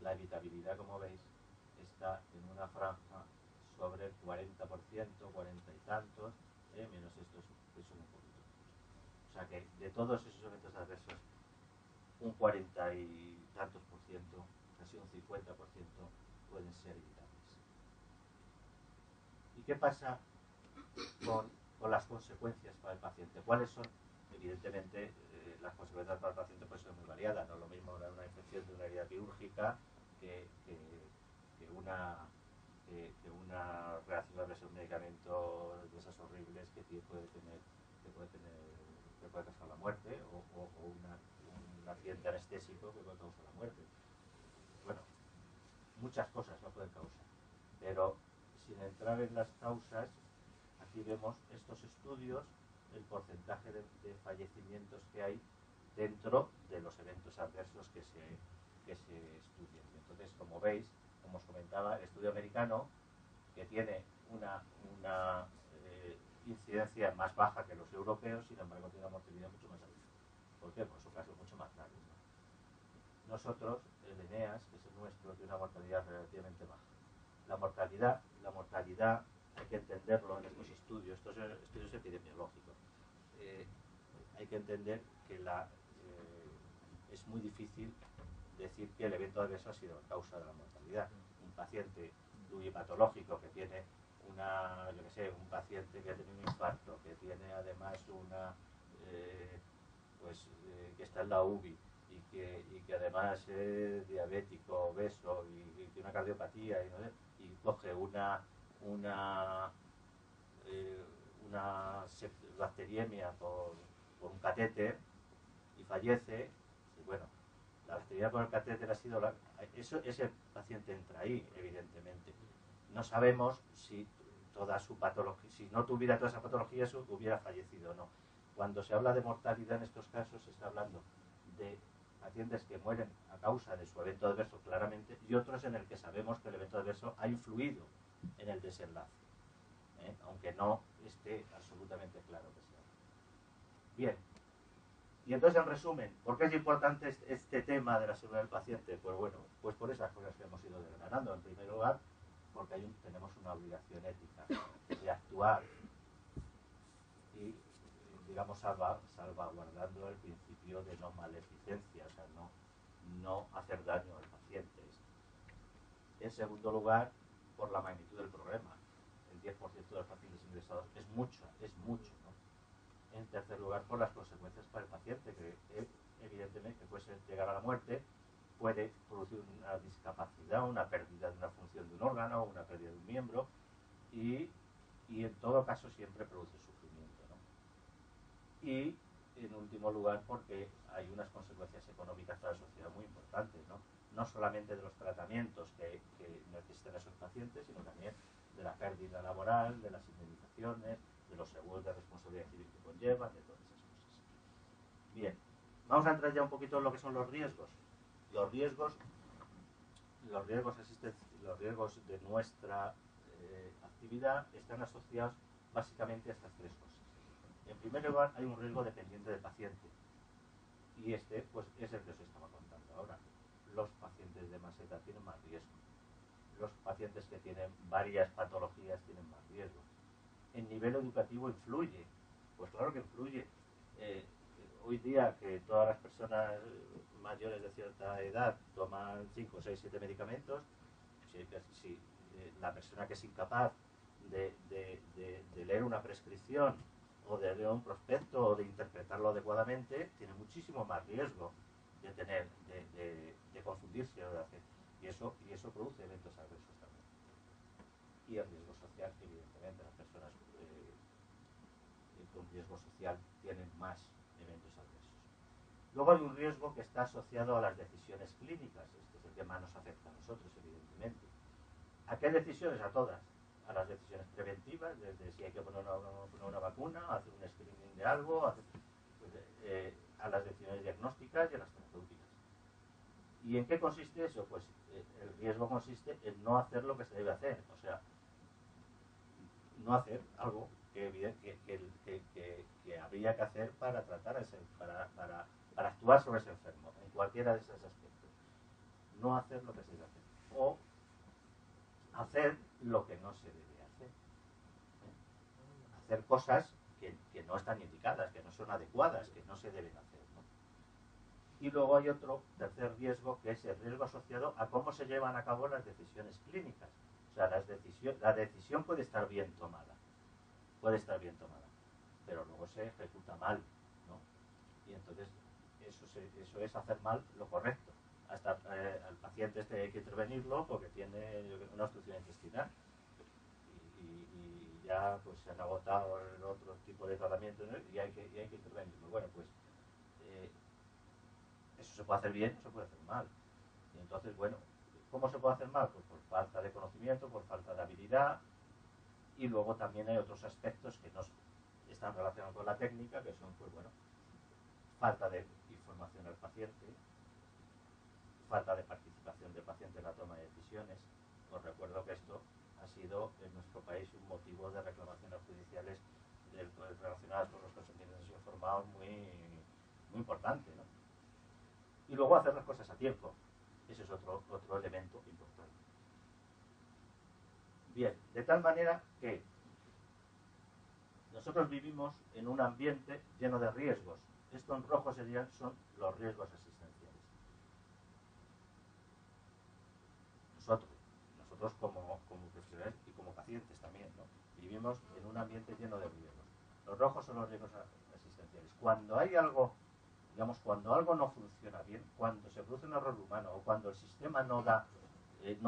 La evitabilidad, como veis, está en una franja sobre el 40%, 40 y tantos, menos estos que son un poquito menos. O sea que de todos esos eventos adversos, un 40 y tantos por ciento, casi un 50% pueden ser evitables. ¿Y qué pasa con las consecuencias para el paciente? ¿Cuáles son? Evidentemente, las consecuencias para el paciente pueden ser muy variadas. No es lo mismo una infección de una herida quirúrgica que una reacción adversa a un medicamento de esas horribles que puede causar la muerte o un accidente anestésico que puede causar la muerte. Bueno, muchas cosas lo pueden causar, pero sin entrar en las causas, aquí vemos estos estudios, el porcentaje de fallecimientos que hay dentro de los eventos adversos que se estudian. Y entonces, como veis, como os comentaba, el estudio americano, que tiene una incidencia más baja que los europeos, sin embargo tiene una mortalidad mucho más alta. ¿Por qué? Por su caso mucho más grave, ¿no? Nosotros, el ENEAS, que es el nuestro, tiene una mortalidad relativamente baja. La mortalidad hay que entenderlo en estos estudios epidemiológicos. Hay que entender que es muy difícil decir que el evento adverso ha sido la causa de la mortalidad. Un paciente pluripatológico que tiene una, yo que sé, un paciente que tiene un infarto, que tiene además una, que está en la UBI y que además es diabético, obeso y tiene una cardiopatía y coge una bacteriemia por un catéter y fallece, y bueno, la bacteriemia por el catéter ha sido ese paciente entra ahí, evidentemente. No sabemos si toda su patología, si no tuviera toda esa patología, hubiera fallecido o no. Cuando se habla de mortalidad en estos casos, se está hablando de pacientes que mueren a causa de su evento adverso claramente y otros en el que sabemos que el evento adverso ha influido en el desenlace, aunque no esté absolutamente claro que sea. Bien, y entonces en resumen, ¿por qué es importante este tema de la seguridad del paciente? Pues bueno, pues por esas cosas que hemos ido desgranando. En primer lugar, porque tenemos una obligación ética de actuar y, digamos, salvaguardando el principio de no maleficencia, o sea, no hacer daño al paciente. En segundo lugar, por la magnitud del problema. El 10% de los pacientes ingresados es mucho, ¿no? En tercer lugar, por las consecuencias para el paciente, que evidentemente puede llegar a la muerte, puede producir una discapacidad, una pérdida de una función de un órgano, una pérdida de un miembro, y en todo caso siempre produce sufrimiento, ¿no? Y en último lugar, porque hay unas consecuencias económicas para la sociedad muy importantes, ¿no? No solamente de los tratamientos que necesitan esos pacientes, sino también de la pérdida laboral, de las indemnizaciones, de los seguros de responsabilidad civil que conllevan, de todas esas cosas. Bien, vamos a entrar ya un poquito en lo que son los riesgos. Los riesgos de nuestra actividad están asociados básicamente a estas tres cosas. En primer lugar, hay un riesgo dependiente del paciente, y pues, es el que os estaba contando ahora. Los pacientes de más edad tienen más riesgo. Los pacientes que tienen varias patologías tienen más riesgo. ¿El nivel educativo influye? Pues claro que influye. Hoy día que todas las personas mayores de cierta edad toman 5, 6, 7 medicamentos, si la persona que es incapaz de leer una prescripción o de leer un prospecto o de interpretarlo adecuadamente, tiene muchísimo más riesgo de confundirse o de hacer. Y eso produce eventos adversos también. Y el riesgo social, evidentemente, las personas con riesgo social tienen más eventos adversos. Luego hay un riesgo que está asociado a las decisiones clínicas. Este es el que más nos afecta a nosotros, evidentemente. ¿A qué decisiones? A todas. A las decisiones preventivas, desde si hay que poner una vacuna, hacer un screening de algo, a las decisiones diagnósticas y a las terapéuticas. ¿Y en qué consiste eso? Pues el riesgo consiste en no hacer lo que se debe hacer, o sea, no hacer algo que habría que hacer para tratar a ese, para actuar sobre ese enfermo, en cualquiera de esos aspectos. No hacer lo que se debe hacer. O hacer lo que no se debe hacer. Hacer cosas que no están indicadas, que no son adecuadas, que no se deben hacer, ¿no? Y luego hay otro tercer riesgo, que es el riesgo asociado a cómo se llevan a cabo las decisiones clínicas. O sea, la decisión puede estar bien tomada, pero luego se ejecuta mal, ¿no? Y entonces eso es hacer mal lo correcto. Hasta al paciente hay que intervenirlo porque tiene una obstrucción intestinal y ya pues se han agotado el otro tipo de tratamiento, ¿no? y hay que intervenirlo. Bueno, pues eso se puede hacer bien o se puede hacer mal. Y entonces, bueno, ¿cómo se puede hacer mal? Pues por falta de conocimiento, por falta de habilidad, y luego también hay otros aspectos que no están relacionados con la técnica, que son, pues bueno, falta de información al paciente, falta de participación del paciente en la toma de decisiones. Os recuerdo que esto ha sido en nuestro país un motivo de reclamaciones judiciales relacionadas con los consentimientos informados muy importante, ¿no? Y luego hacer las cosas a tiempo. Ese es otro elemento importante. Bien, de tal manera que nosotros vivimos en un ambiente lleno de riesgos. Esto en rojo son los riesgos existenciales. nosotros como profesionales y como pacientes también, ¿no? Vivimos en un ambiente lleno de riesgos. Los rojos son los riesgos asistenciales. Cuando hay algo, digamos, cuando algo no funciona bien, cuando se produce un error humano o cuando el sistema no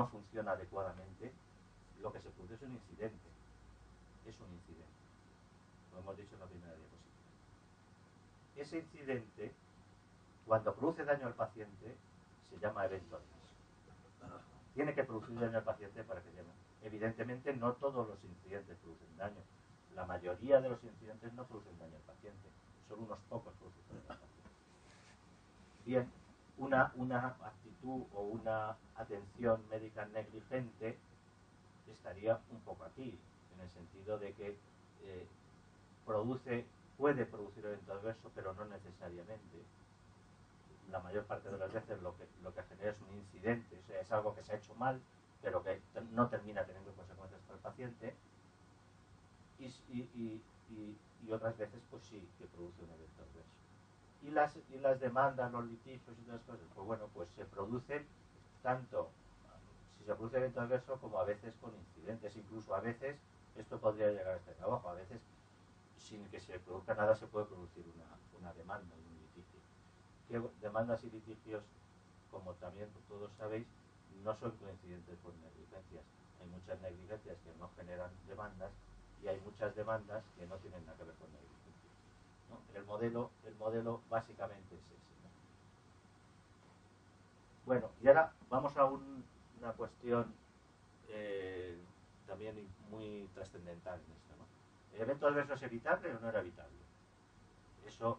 funciona adecuadamente, lo que se produce es un incidente. Es un incidente. Lo hemos dicho en la primera diapositiva. Ese incidente, cuando produce daño al paciente, se llama evento adverso. Tiene que producir daño al paciente para que llame. Evidentemente, no todos los incidentes producen daño. La mayoría de los incidentes no producen daño al paciente. Solo unos pocos producen daño al paciente. Bien, una actitud o una atención médica negligente estaría un poco aquí, en el sentido de que puede producir evento adverso, pero no necesariamente. La mayor parte de las veces lo que genera es un incidente, o sea, es algo que se ha hecho mal, pero que no termina teniendo consecuencias para el paciente, y otras veces pues sí que produce un evento adverso. Y las demandas, los litigios y todas las cosas, pues bueno, pues se producen tanto si se produce evento adverso como a veces con incidentes, incluso a veces esto podría llegar a este trabajo, a veces sin que se produzca nada se puede producir una demanda y un litigio. Que demandas y litigios, como también todos sabéis, no son coincidentes con negligencias. Hay muchas negligencias que no generan demandas y hay muchas demandas que no tienen nada que ver con negligencias, ¿no? El modelo básicamente es ese, ¿no? Bueno, y ahora vamos a una cuestión también muy trascendental en esto, ¿no? ¿El evento adverso es evitable o no era evitable? Eso,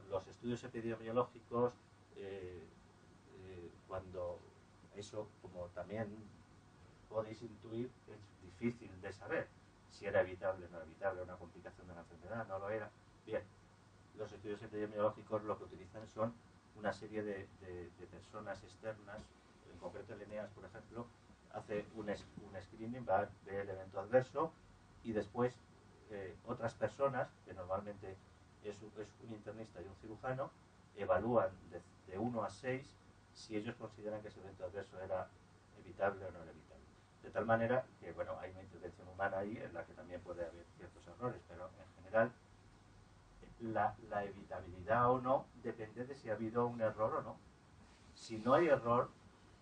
los estudios epidemiológicos, cuando eso, como también podéis intuir, es difícil de saber si era evitable o no era evitable, una complicación de la enfermedad, no lo era. Bien, los estudios epidemiológicos lo que utilizan son una serie de personas externas, en concreto el ENEAS, por ejemplo, hace un screening, va a ver el evento adverso y después otras personas, que normalmente es un internista y un cirujano, evalúan de 1 a 6 si ellos consideran que ese evento adverso era evitable o no era evitable. De tal manera que, bueno, hay una intervención humana ahí en la que también puede haber ciertos errores, pero en general la evitabilidad o no depende de si ha habido un error o no. Si no hay error,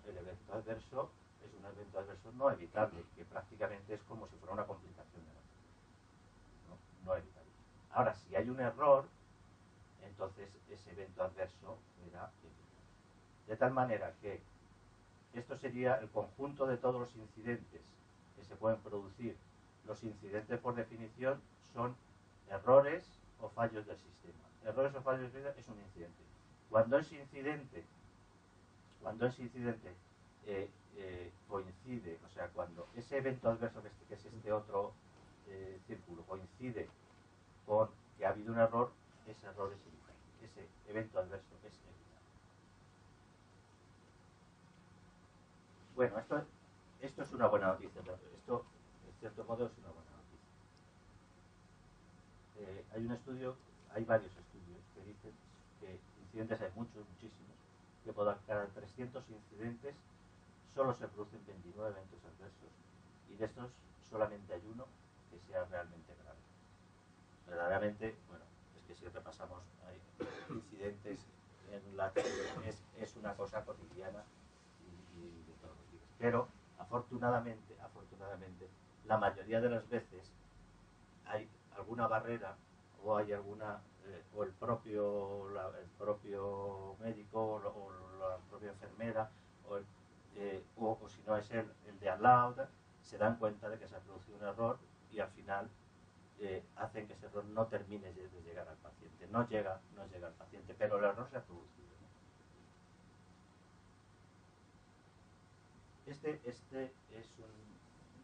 el evento adverso es un evento adverso no evitable, que prácticamente es como si fuera una complicación de la enfermedad, no evitable. Ahora, si hay un error, entonces ese evento adverso era evitable. De tal manera que esto sería el conjunto de todos los incidentes que se pueden producir. Los incidentes, por definición, son errores o fallos del sistema. Errores o fallos del sistema es un incidente. Cuando ese incidente coincide, o sea, cuando ese evento adverso, que es este otro círculo, coincide con que ha habido un error, ese error es evitable. Ese evento adverso es evitable. Bueno, esto es una buena noticia. Esto, en cierto modo, es una buena noticia. Hay varios estudios que dicen que incidentes hay muchos, muchísimos, que por cada 300 incidentes solo se producen 29 eventos adversos y de estos solamente hay uno que sea realmente grave. Verdaderamente, bueno, es que si repasamos, hay incidentes en la que es una cosa cotidiana y de todos los días. Pero afortunadamente, la mayoría de las veces hay alguna barrera o hay alguna o el propio médico o la propia enfermera o si no es el de al lado, se dan cuenta de que se ha producido un error y al final hacen que ese error no termine de llegar al paciente. No llega al paciente, pero el error se ha producido, ¿no? Este es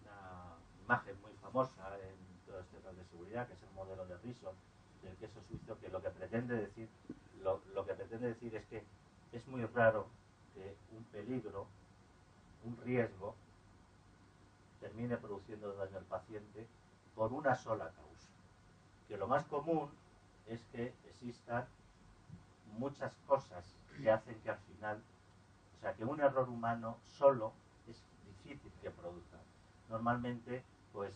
una imagen muy famosa en todos los temas de seguridad, que es el modelo de Risson del queso suizo, que lo que pretende decir es que es muy raro que un peligro, un riesgo, termine produciendo daño al paciente por una sola causa. Que lo más común es que existan muchas cosas que hacen que al final, o sea, que un error humano solo es difícil que produzcan. Normalmente, pues,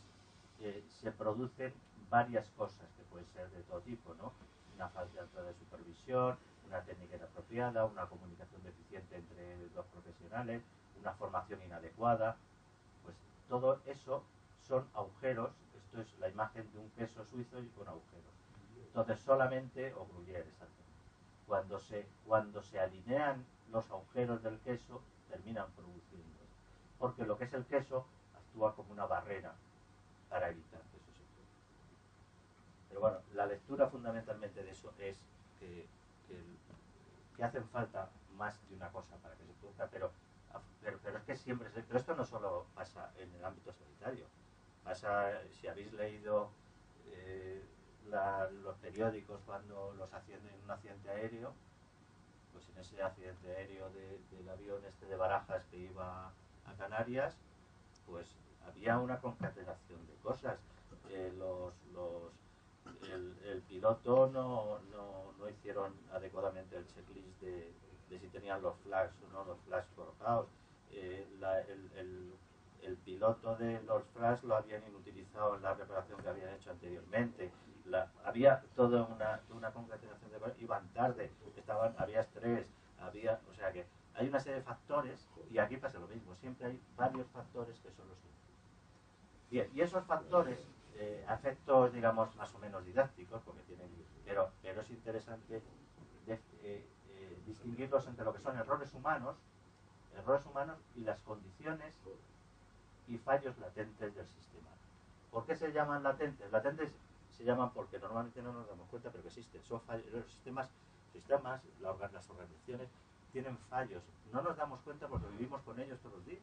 se producen varias cosas que pueden ser de todo tipo, ¿no? Una falta de supervisión, una técnica inapropiada, una comunicación deficiente entre los profesionales, una formación inadecuada, pues todo eso son agujeros. Esto es la imagen de un queso suizo y con agujeros. Entonces solamente, o gruyere, exactamente, cuando se alinean los agujeros del queso, terminan produciendo. Porque lo que es el queso actúa como una barrera para evitar que eso se produzca. Pero bueno, la lectura fundamentalmente de eso es que hacen falta más de una cosa para que se produzca, pero es que siempre pero esto no solo pasa en el ámbito sanitario, pasa, si habéis leído los periódicos cuando los accidentes en un accidente aéreo, pues en ese accidente aéreo del avión este de Barajas que iba a Canarias, pues había una concatenación de cosas. El piloto no hicieron adecuadamente el checklist de si tenían los flags o no los flags colocados. El piloto de los flags lo habían inutilizado en la reparación que habían hecho anteriormente. Había toda una concatenación de cosas. Iban tarde, había estrés, o sea que hay una serie de factores, y aquí pasa lo mismo, siempre hay varios factores que son los que influyen. Bien, y esos factores, efectos, digamos, más o menos didácticos, porque pero es interesante distinguirlos entre lo que son errores humanos y las condiciones y fallos latentes del sistema. ¿Por qué se llaman latentes? Latentes se llaman porque normalmente no nos damos cuenta, pero que existen. Son fallos. Los sistemas, las organizaciones tienen fallos. No nos damos cuenta porque vivimos con ellos todos los días.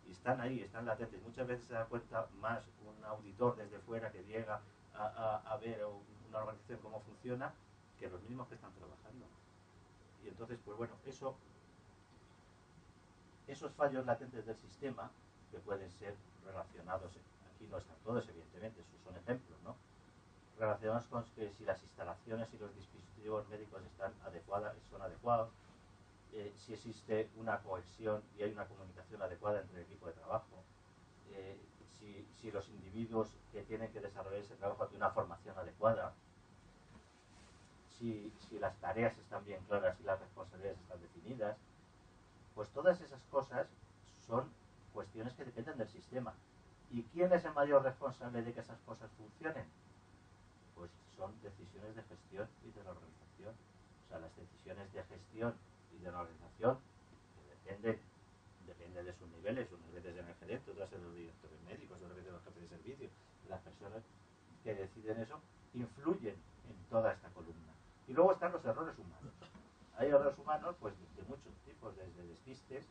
Y están ahí, están latentes. Muchas veces se da cuenta más un auditor desde fuera que llega a ver una organización cómo funciona que los mismos que están trabajando. Y entonces, pues bueno, esos fallos latentes del sistema, que pueden ser relacionados, aquí no están todos evidentemente, esos son ejemplos, ¿no? Relacionados con que si las instalaciones y los dispositivos médicos son adecuados, si existe una cohesión y hay una comunicación adecuada entre el equipo de trabajo, si los individuos que tienen que desarrollar ese trabajo tienen una formación adecuada, si las tareas están bien claras y las responsabilidades están definidas, pues todas esas cosas son cuestiones que dependen del sistema. ¿Y quién es el mayor responsable de que esas cosas funcionen? Pues son decisiones de gestión y de la organización. O sea, las decisiones de gestión y de la organización dependen de sus niveles. Unas veces en el gerente, otras en los directores médicos, otras veces en los jefes de servicio. Las personas que deciden eso influyen en toda esta columna. Y luego están los errores humanos. Hay errores humanos pues de muchos tipos, desde despistes,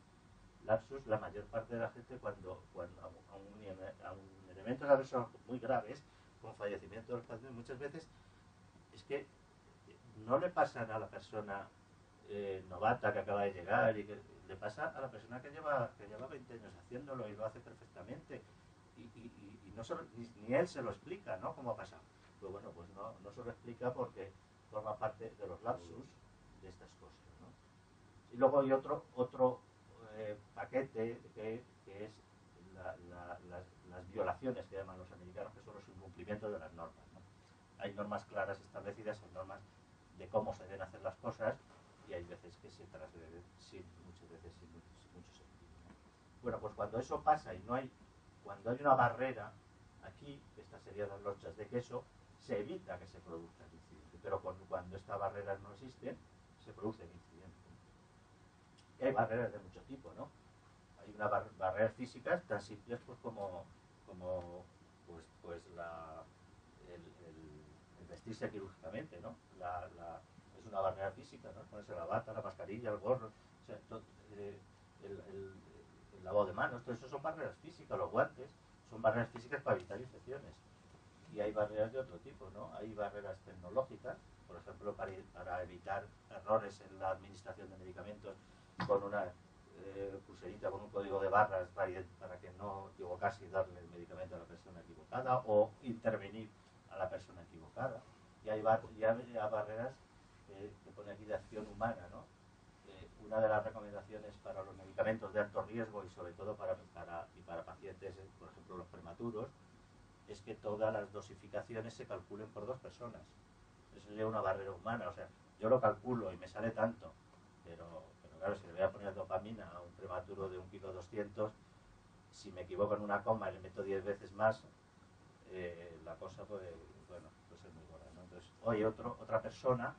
lapsus. La mayor parte de la gente cuando a un elemento de son muy graves, como fallecimiento de los pacientes, muchas veces es que no le pasan a la persona novata que acaba de llegar, y que le pasa a la persona que lleva 20 años haciéndolo y lo hace perfectamente, y no ni él se lo explica, ¿no? ¿Cómo ha pasado? Pues bueno, pues no se lo explica porque forma parte de los lapsus de estas cosas, ¿no? Y luego hay otro paquete que es las violaciones, que llaman los americanos, que son los incumplimientos de las normas, ¿no? Hay normas claras establecidas, hay normas de cómo se deben hacer las cosas, y hay veces que se transgreden muchas veces sin mucho sentido, ¿no? Bueno, pues cuando eso pasa y cuando hay una barrera, aquí, estas serían las lonchas de queso, se evita que se produzca el incidente, pero cuando esta barrera no existe, se produce el incidente. Y hay barreras de mucho tipo, ¿no? Hay una barreras físicas tan simples pues como el vestirse quirúrgicamente, ¿no? Es una barrera física, ¿no? Ponerse la bata, la mascarilla, el gorro, o sea, el lavado de manos, todo eso son barreras físicas. Los guantes son barreras físicas para evitar infecciones. Y hay barreras de otro tipo, ¿no? Hay barreras tecnológicas, por ejemplo, para evitar errores en la administración de medicamentos, con una pulserita con un código de barras para que no equivocarse y darle el medicamento a la persona equivocada, o intervenir a la persona equivocada. Y hay barreras que pone aquí de acción humana, ¿no? una de las recomendaciones para los medicamentos de alto riesgo y sobre todo para pacientes, por ejemplo, los prematuros, es que todas las dosificaciones se calculen por 2 personas. Eso sería una barrera humana. O sea, yo lo calculo y me sale tanto, pero claro, si le voy a poner dopamina a un prematuro de 1,2 kg, si me equivoco en una coma y le meto 10 veces más, la cosa pues es muy gorda, ¿no? Entonces, hoy otra persona,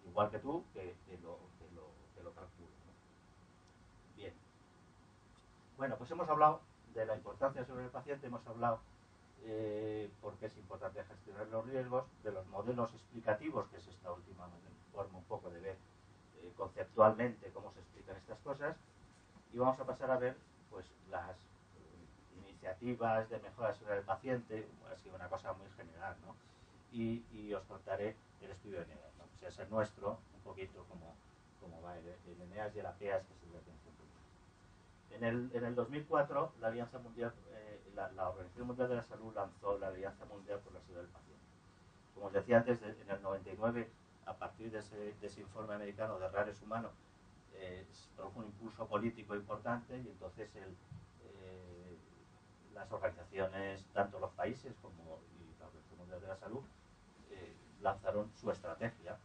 igual que tú, que lo calcule, ¿no? Bien. Bueno, pues hemos hablado de la importancia sobre el paciente, hemos hablado por qué es importante gestionar los riesgos, de los modelos explicativos, que es esta última forma un poco de ver conceptualmente cómo se explican estas cosas, y vamos a pasar a ver pues las iniciativas de mejora de la seguridad del paciente, ha sido una cosa muy general, ¿no? Y os contaré el estudio de Eneas, ¿no? O sea, es el nuestro, un poquito como va el Eneas y el APEAS, que es el de atención primaria. En el 2004, la Alianza Mundial, la Organización Mundial de la Salud lanzó la Alianza Mundial por la Seguridad del Paciente. Como os decía antes, en el 99, a partir de ese informe americano de Rares Humanos, se produjo un impulso político importante y entonces las organizaciones, tanto los países como la Organización Mundial de la Salud, lanzaron su estrategia.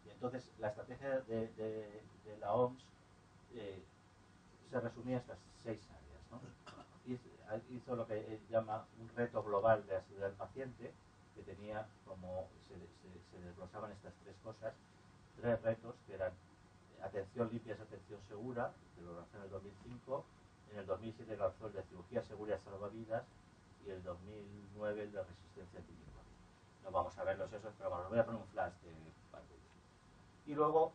Y entonces la estrategia de la OMS se resumía en estas 6 áreas, ¿no? Hizo lo que llama un reto global de la seguridad del paciente, que tenía como se desglosaban estas 3 cosas, 3 retos que eran atención limpia es atención segura, que lo lanzó en el 2005, en el 2007 lanzó el de cirugía segura y salvavidas, y el 2009 el de resistencia antimicrobiana. No vamos a verlos esos, pero bueno, voy a poner un flash de parte de ellos. Y luego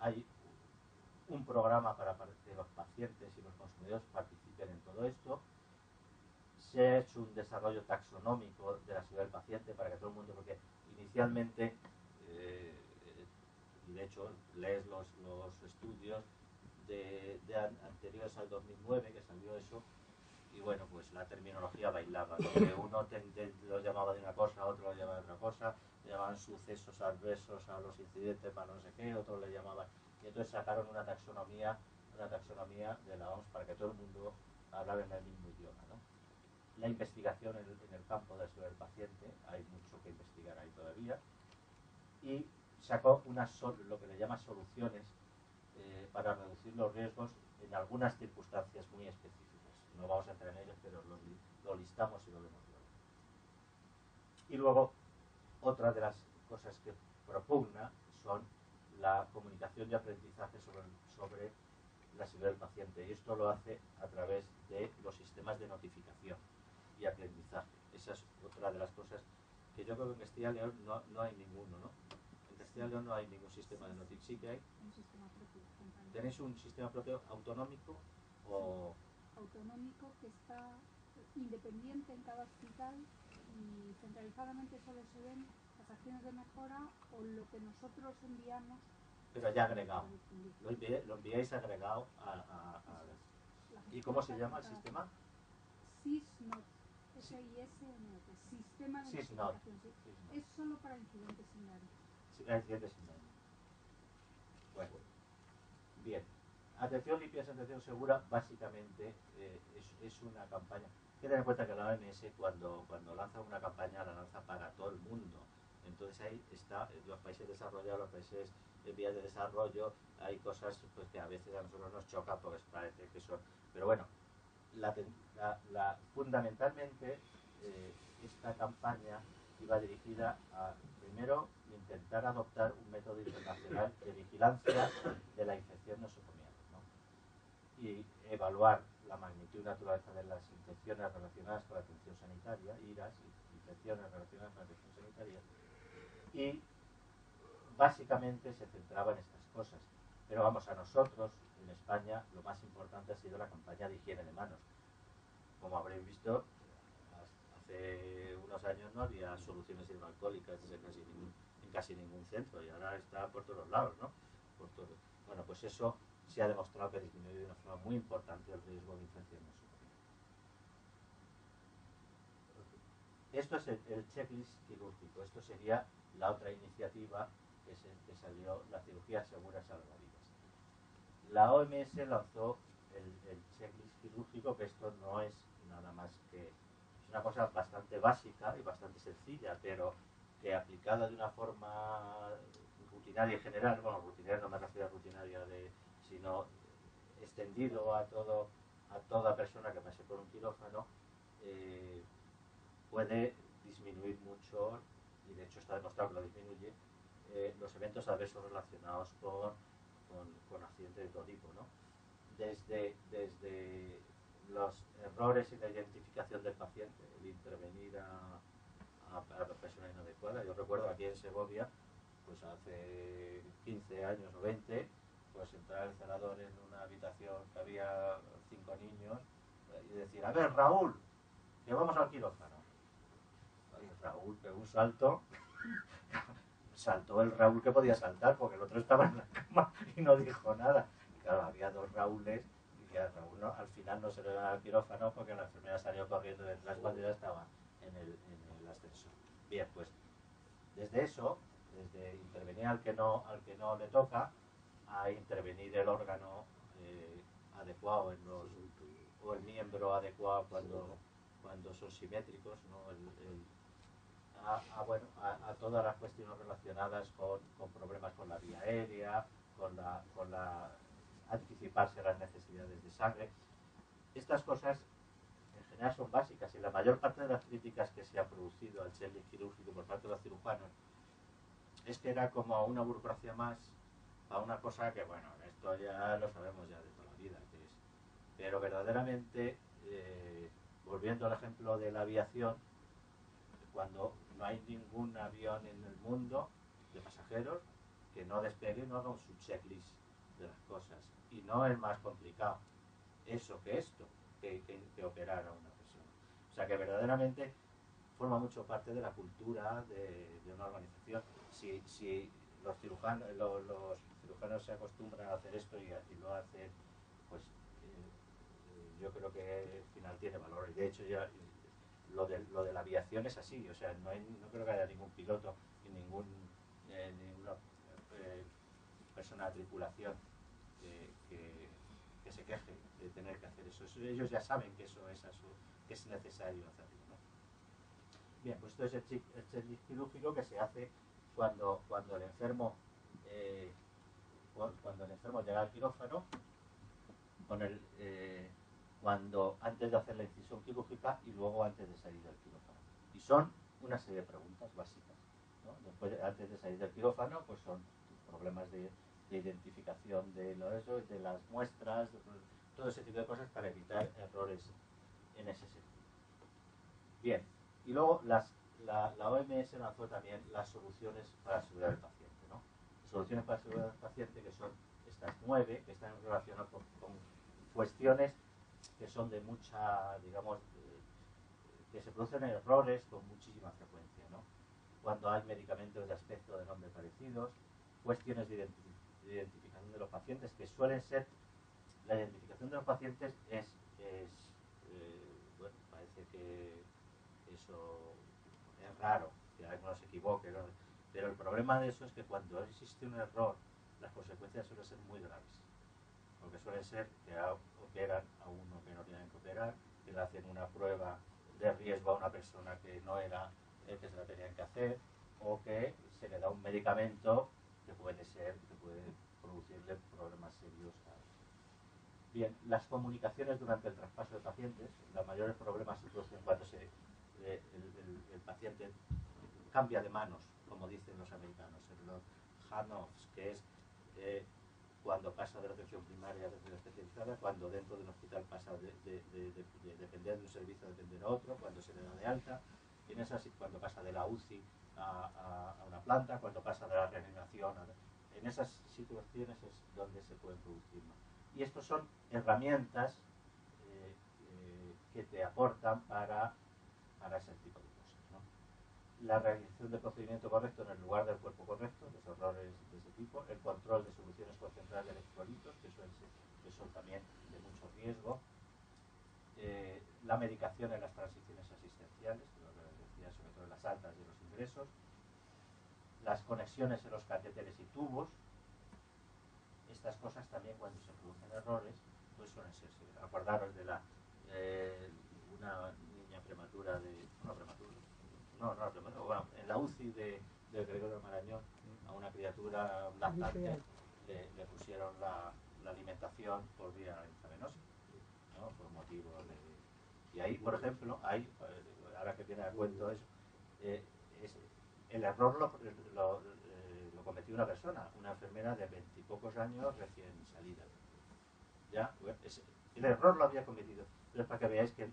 hay un programa para que los pacientes y los consumidores participen en todo esto. Se ha hecho un desarrollo taxonómico de la seguridad del paciente para que todo el mundo, porque inicialmente, y de hecho lees los estudios anteriores al 2009 que salió eso, y bueno, pues la terminología bailaba, ¿no? Que uno lo llamaba de una cosa, otro lo llamaba de otra cosa, le llamaban sucesos adversos a los incidentes para no sé qué, otros le llamaban, y entonces sacaron una taxonomía de la OMS para que todo el mundo hablara en el mismo idioma, ¿no? La investigación en el campo de la seguridad del paciente, hay mucho que investigar ahí todavía, y sacó lo que le llama soluciones para reducir los riesgos en algunas circunstancias muy específicas. No vamos a entrar en ellos, pero lo listamos y lo vemos luego. Y luego, otra de las cosas que propugna son la comunicación y aprendizaje sobre la seguridad del paciente, y esto lo hace a través de los sistemas de notificación y aprendizaje. Esa es otra de las cosas que yo creo que en Castilla y León no hay ninguno, ¿no? En Castilla y León no hay ningún sistema de notificación. Sí que hay. Un sistema propio. ¿Tenéis un sistema propio autonómico o...? Autonómico que está independiente en cada hospital y centralizadamente solo se ven las acciones de mejora o lo que nosotros enviamos. Pero ya agregado. Lo enviáis agregado a ¿Y cómo se llama el sistema? SISNOT. SISNOT. Sistema de notificación. Es solo para incidentes sin daño. Incidentes sin daño. Bueno, bien. Atención limpia es atención segura, básicamente es una campaña. Hay que tener en cuenta que la OMS cuando lanza una campaña la lanza para todo el mundo. Entonces ahí está los países desarrollados, los países en vías de desarrollo, hay cosas pues, que a veces a nosotros nos chocan porque parece que son... Pero bueno, fundamentalmente esta campaña iba dirigida a, primero, intentar adoptar un método internacional de vigilancia de la infección nosocomial, ¿no? Y evaluar la magnitud y naturaleza de las infecciones relacionadas con la atención sanitaria, IRAS, infecciones relacionadas con la atención sanitaria, y básicamente se centraba en estas cosas. Pero vamos, a nosotros, en España, lo más importante ha sido la campaña de higiene de manos. Como habréis visto, hace unos años no había soluciones hidroalcohólicas en casi ningún centro, y ahora está por todos lados, ¿no? Bueno, pues eso se ha demostrado que disminuye de una forma muy importante el riesgo de infección nosocomial. esto es el checklist quirúrgico. Esto sería la otra iniciativa que salió, la cirugía segura salva vidas. La OMS lanzó el checklist quirúrgico, que esto no es nada más que, es una cosa bastante básica y bastante sencilla, pero que aplicada de una forma rutinaria y general, bueno, rutinaria no me refiero a rutinaria sino extendido a toda persona que pase por un quirófano, puede disminuir mucho, y de hecho está demostrado que lo disminuye, los eventos adversos relacionados con accidentes de todo tipo, ¿no? Desde los errores en la identificación del paciente, el intervenir a la persona inadecuada. Yo recuerdo aquí en Segovia, pues hace 15 años o 20, pues entrar el celador en una habitación que había 5 niños y decir, a ver, Raúl, que vamos al quirófano. Y Raúl pegó un salto, saltó el Raúl que podía saltar, porque el otro estaba en la cama y no dijo nada. Y claro, había dos Raúles, y a Raúl al final no se le da al quirófano porque la enfermera salió corriendo detrás cuando ya estaba en el ascensor. Bien, pues desde eso, desde intervenir al que no le toca, a intervenir el órgano adecuado o el miembro adecuado cuando son simétricos, ¿no? A todas las cuestiones relacionadas con problemas con la vía aérea, con la anticiparse a las necesidades de sangre. Estas cosas en general son básicas, y la mayor parte de las críticas que se ha producido al checklist quirúrgico por parte de los cirujanos es que era como una burocracia más a una cosa que, bueno, esto ya lo sabemos ya de toda la vida que es. Pero verdaderamente, volviendo al ejemplo de la aviación, cuando no hay ningún avión en el mundo de pasajeros que no despegue y no haga su checklist de las cosas, y no es más complicado eso que esto, que operar a una persona. O sea que verdaderamente forma mucho parte de la cultura de una organización. Si los cirujanos se acostumbran a hacer esto y lo hacen, pues yo creo que al final tiene valor. Y de hecho ya lo de la aviación es así, o sea, no creo que haya ningún piloto y ninguna persona de tripulación que se queje de tener que hacer eso. Ellos ya saben que eso que es necesario hacerlo, ¿no? Bien, pues esto es el checklist quirúrgico que se hace cuando el enfermo llega al quirófano, antes de hacer la incisión quirúrgica y luego antes de salir del quirófano. Y son una serie de preguntas básicas, ¿no? Antes de salir del quirófano, pues son problemas de identificación de las muestras, todo ese tipo de cosas para evitar errores en ese sentido. Bien, y luego la OMS lanzó también las soluciones para asegurar al paciente, ¿no? Las soluciones para asegurar al paciente, que son estas 9, que están relacionadas con cuestiones que son de mucha, digamos, que se producen errores con muchísima frecuencia, ¿no? Cuando hay medicamentos de aspecto de nombre parecidos, cuestiones de identificación de los pacientes, que suelen ser, la identificación de los pacientes bueno, parece que eso es raro, que algunos se equivoquen, ¿no? Pero el problema de eso es que cuando existe un error, las consecuencias suelen ser muy graves, porque suelen ser que operan a uno que no tienen que operar, que le hacen una prueba de riesgo a una persona que no era el que se la tenían que hacer, o que se le da un medicamento que puede producirle problemas serios. Bien, las comunicaciones durante el traspaso de pacientes, los mayores problemas se producen cuando el paciente cambia de manos, como dicen los americanos, los handoffs, que es cuando pasa de la atención primaria a la atención especializada, cuando dentro de un hospital pasa de depender de un servicio a depender a otro, cuando se le da de alta, cuando pasa de la UCI a una planta, cuando pasa de la reanimación en esas situaciones es donde se pueden producir, ¿no? Y estos son herramientas que te aportan para ese tipo de cosas, ¿no? La realización del procedimiento correcto en el lugar del cuerpo correcto, los errores de ese tipo, el control de soluciones concentradas de electrolitos, que son también de mucho riesgo, la medicación en las transiciones asistenciales, que lo que decía frecuencias, sobre todo en las altas de los ingresos, las conexiones en los catéteres y tubos. Estas cosas también, cuando se producen errores, pues suelen ser. Acordaros de una niña prematura bueno, en la UCI de Gregorio Marañón, a una criatura lactante le pusieron la alimentación por vía intravenosa, ¿no? Por motivo de... Y ahí, por ejemplo, ahora que viene a cuento eso, el error lo cometió una persona, una enfermera de 20 y pocos años recién salida. ¿Ya? El error lo había cometido. Pero para que veáis que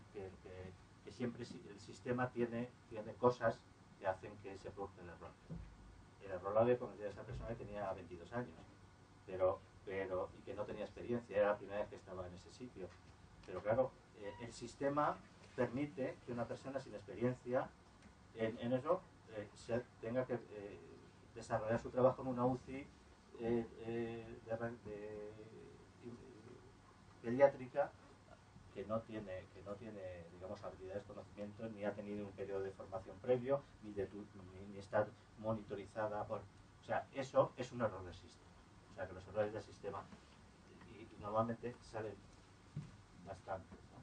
siempre el sistema tiene cosas que hacen que se produzca el error. El error lo había cometido esa persona que tenía 22 años, y que no tenía experiencia, era la primera vez que estaba en ese sitio. Pero claro, el sistema permite que una persona sin experiencia en eso tenga que desarrollar su trabajo en una UCI pediátrica que no tiene digamos, habilidades, conocimientos, ni ha tenido un periodo de formación previo, ni está monitorizada por... O sea, eso es un error del sistema. O sea, que los errores del sistema y normalmente salen bastantes, ¿no?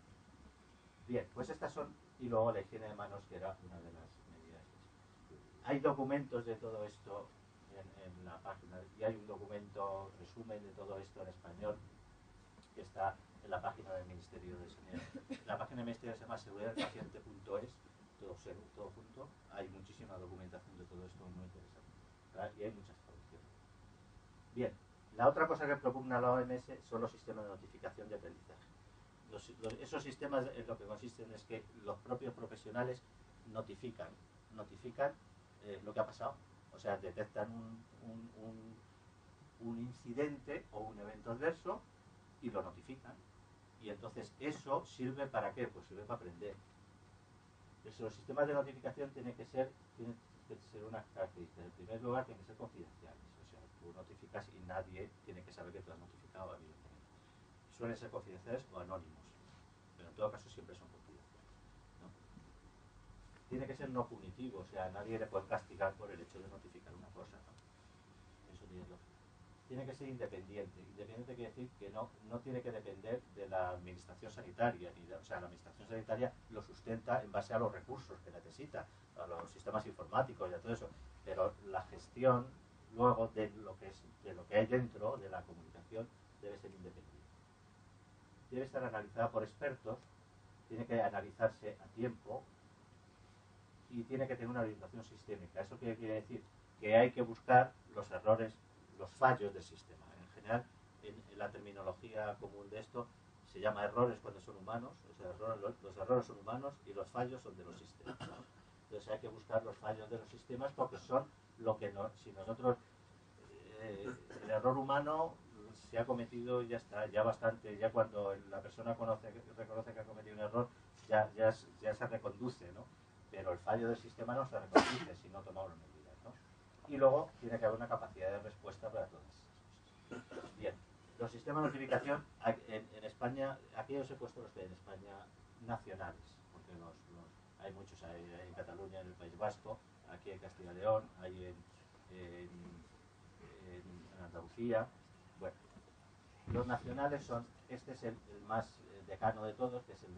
Bien, pues estas son... Y luego la higiene de manos, que era una de las medidas. Hay documentos de todo esto en la página, y hay un documento resumen de todo esto en español que está en la página del Ministerio de Sanidad. La página del Ministerio se llama seguridaddelpaciente.es, todo junto. Hay muchísima documentación de todo esto, muy interesante. ¿Verdad? Y hay muchas traducciones. Bien, la otra cosa que propugna la OMS son los sistemas de notificación de aprendizaje. Esos sistemas lo que consisten es que los propios profesionales notifican lo que ha pasado. O sea, detectan un incidente o un evento adverso y lo notifican. Y entonces eso sirve ¿para qué? Pues sirve para aprender. Entonces, los sistemas de notificación tienen que ser unas características. En primer lugar, tienen que ser confidenciales. O sea, tú notificas y nadie tiene que saber que tú has notificado, evidentemente. Suelen ser confidenciales o anónimos, pero en todo caso siempre son confidenciales, ¿no? Tiene que ser no punitivo, o sea, nadie le puede castigar por el hecho de notificar una cosa, ¿no? Eso tiene lógica. Tiene que ser independiente. Independiente quiere decir que no tiene que depender de la administración sanitaria. O sea, la administración sanitaria lo sustenta en base a los recursos que necesita, a los sistemas informáticos y a todo eso. Pero la gestión luego de lo que hay dentro de la comunicación debe ser independiente. Debe estar analizada por expertos, tiene que analizarse a tiempo y tiene que tener una orientación sistémica. ¿Eso qué quiere decir? Que hay que buscar los errores, los fallos del sistema. En general, en la terminología común de esto, se llama errores cuando son humanos, o sea, los errores son humanos y los fallos son de los sistemas, ¿no? Entonces hay que buscar los fallos de los sistemas porque son lo que si nosotros, el error humano se ha cometido y ya está, ya bastante, ya cuando la persona reconoce que ha cometido un error, ya se reconduce, ¿no? Pero el fallo del sistema no se reconduce si no tomamos medidas, ¿no? Y luego tiene que haber una capacidad de respuesta para todas esas cosas. Bien, los sistemas de notificación en España, aquí os he puesto los que hay en España nacionales, porque hay muchos, hay en Cataluña, en el País Vasco, aquí en Castilla y León, hay en Andalucía. Bueno, los nacionales son, este es el más decano de todos, que es el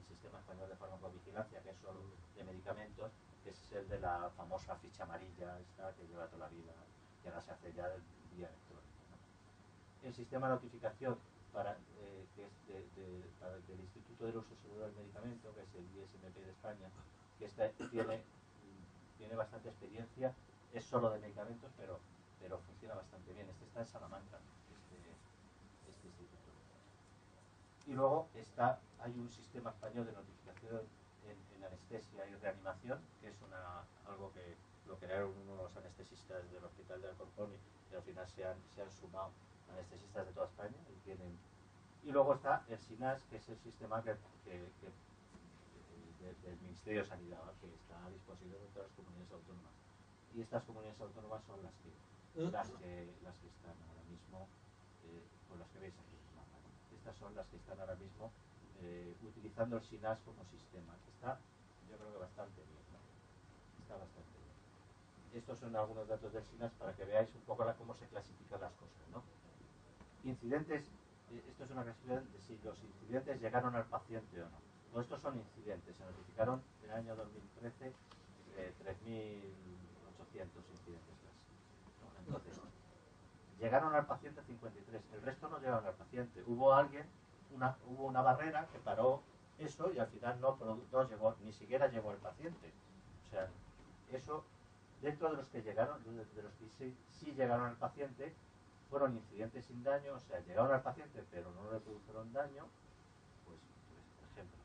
Sistema Español de Farmacovigilancia, que es solo de medicamentos, que es el de la famosa ficha amarilla esta que lleva toda la vida, que ahora se hace ya vía electrónica, ¿no? El sistema de notificación que es del Instituto del Uso Seguro del Medicamento, que es el ISMP de España, que tiene bastante experiencia, es solo de medicamentos, pero funciona bastante bien. Este está en Salamanca, este instituto. Y luego hay un sistema español de notificación en anestesia y reanimación, que es algo que lo crearon unos anestesistas del Hospital de Alcorcón y al final se han sumado anestesistas de toda España y luego está el SINAS, que es el sistema del Ministerio de Sanidad, que está a disposición de todas las comunidades autónomas. Y estas comunidades autónomas son las que están ahora mismo, con las que veis aquí en el mapa, ¿no? Estas son las que están ahora mismo utilizando el SINAS como sistema, que está, yo creo que bastante bien, ¿no? está bastante bien. Estos son algunos datos del SINAS para que veáis un poco cómo se clasifican las cosas, ¿no? Incidentes, esto es una clasificación de si los incidentes llegaron al paciente o no. Pues estos son incidentes, se notificaron en el año 2013 3.800 incidentes más, ¿no? Entonces, llegaron al paciente 53, el resto no llegaron al paciente. Hubo una barrera que paró eso y al final no llegó, ni siquiera llegó al paciente. O sea, eso, dentro de los que llegaron, de los que sí llegaron al paciente, fueron incidentes sin daño, o sea, llegaron al paciente pero no le produjeron daño. Pues por ejemplo,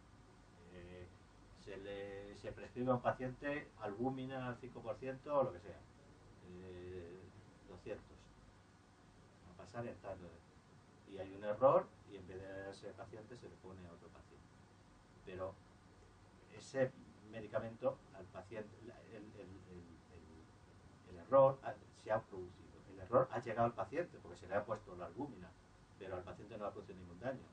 se prescribe a un paciente albúmina al 5% o lo que sea, 200, a pasar en tal, y hay un error y en vez de ese paciente se le pone a otro paciente. Pero ese medicamento al paciente, el error se ha producido. El error ha llegado al paciente porque se le ha puesto la albúmina, pero al paciente no ha producido ningún daño.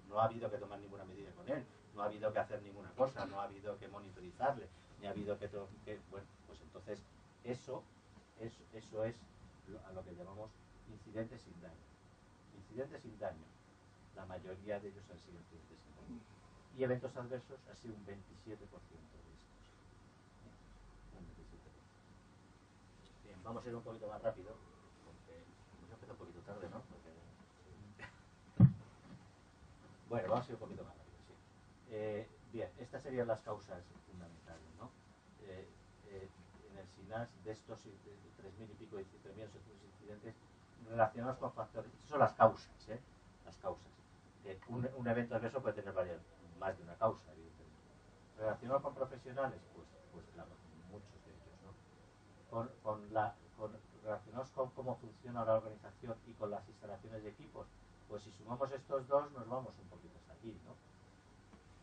No ha habido que tomar ninguna medida con él, no ha habido que hacer ninguna cosa, no ha habido que monitorizarle, ni ha habido bueno, pues entonces eso es a lo que llamamos incidentes sin daño. Incidentes sin daño, la mayoría de ellos han sido incidentes sin daño. Y eventos adversos ha sido un 27% de estos. Un 27%. Bien, vamos a ir un poquito más rápido, porque hemos empezado un poquito tarde, ¿no? Bueno, vamos a ir un poquito más rápido, sí. Bien, estas serían las causas fundamentales, ¿no? En el SINAS, de estos 3.000 y pico, 3.800 incidentes relacionados con factores, estas son las causas, las causas. Un evento adverso puede tener más de una causa, evidentemente. Relacionado con profesionales, pues claro, muchos de ellos, ¿no? Relacionados con cómo funciona la organización y con las instalaciones de equipos, pues si sumamos estos dos nos vamos un poquito hasta aquí, ¿no?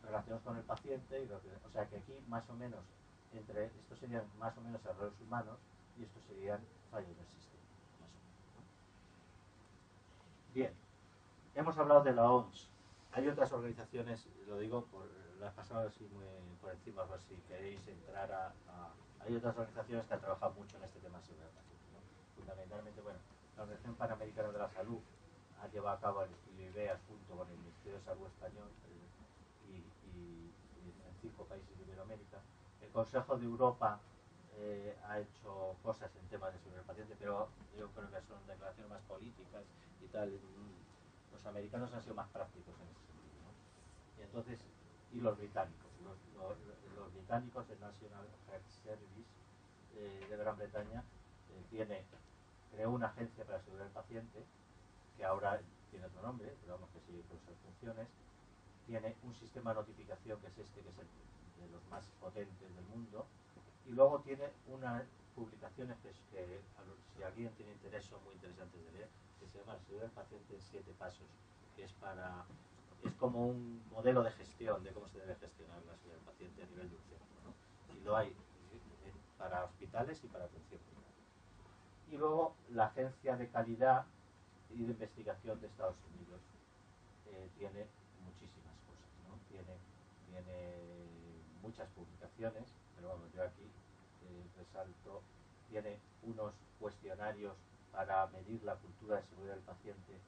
Relacionados con el paciente, o sea que aquí más o menos, estos serían más o menos errores humanos y estos serían fallos del sistema, más o menos, ¿no? Bien, hemos hablado de la OMS. Hay otras organizaciones, lo digo, las pasado así muy por encima, por si queréis entrar hay otras organizaciones que han trabajado mucho en este tema de seguridad del paciente, ¿no? Fundamentalmente, bueno, la Organización Panamericana de la Salud ha llevado a cabo el estudio IBEAS junto con el Ministerio de Salud español y en 5 países de Iberoamérica. El Consejo de Europa ha hecho cosas en temas de seguridad del paciente, pero yo creo que son declaraciones más políticas y tal. Los americanos han sido más prácticos en ese sentido, ¿no? Y entonces, y los británicos, los británicos, el National Health Service de Gran Bretaña creó una agencia para la seguridad del paciente que ahora tiene otro nombre, pero vamos, que sigue con sus funciones. Tiene un sistema de notificación que es de los más potentes del mundo, y luego tiene unas publicaciones que si alguien tiene interés son muy interesantes de leer, que se llama Seguridad del Paciente en 7 pasos, que es como un modelo de gestión de cómo se debe gestionar la seguridad del paciente a nivel de un centro, ¿no? Y lo hay para hospitales y para atención primaria. Y luego la Agencia de Calidad y de Investigación de Estados Unidos tiene muchísimas cosas, ¿no? Tiene muchas publicaciones, pero vamos, yo aquí resalto, tiene unos cuestionarios para medir la cultura de seguridad del paciente,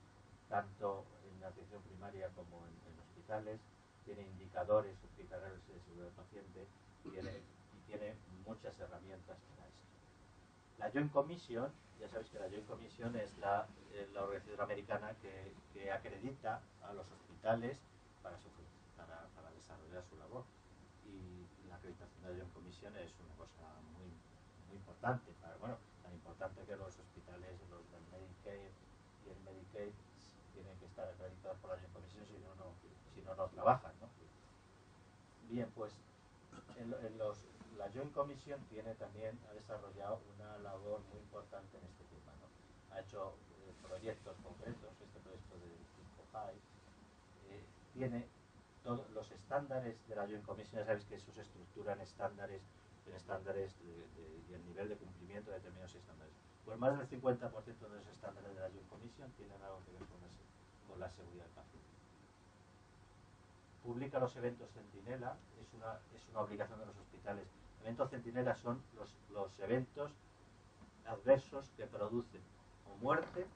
tanto en atención primaria como en hospitales, tiene indicadores de seguridad del paciente, y tiene muchas herramientas para esto. La Joint Commission, ya sabéis que la Joint Commission es la organización americana que acredita a los hospitales para desarrollar su labor. Y la acreditación de la Joint Commission es una cosa muy, muy importante, tan importante que los hospitales, los del Medicaid y el Medicaid, tienen que estar acreditados por la Joint Commission, si no trabajan, ¿no? Bien, pues la Joint Commission ha desarrollado una labor muy importante en este tema, ¿no? Ha hecho proyectos concretos, este proyecto de InfoHigh, tiene todos los estándares de la Joint Commission. Ya sabéis que eso se estructura en estándares y el nivel de cumplimiento de determinados estándares. Pues más del 50% de los estándares de la Joint Commission tienen algo que ver con la seguridad del paciente. Publica los eventos Centinela, es una obligación de los hospitales Eventos centinela son los eventos adversos que producen o muerte,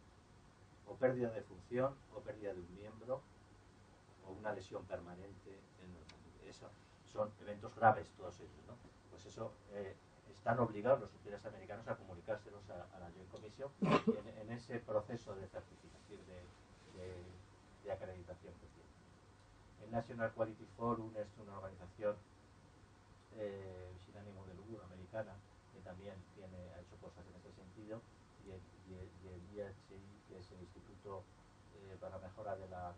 o pérdida de función, o pérdida de un miembro, o una lesión permanente en el paciente. Eso son eventos graves todos ellos, ¿no? Pues eso están obligados los superiores americanos a comunicárselos a la Joint Commission en ese proceso de certificación, de acreditación que tiene. El National Quality Forum es una organización sin ánimo de lucro americana que también ha hecho cosas en ese sentido, y el IHI, que es el Instituto para la Mejora de la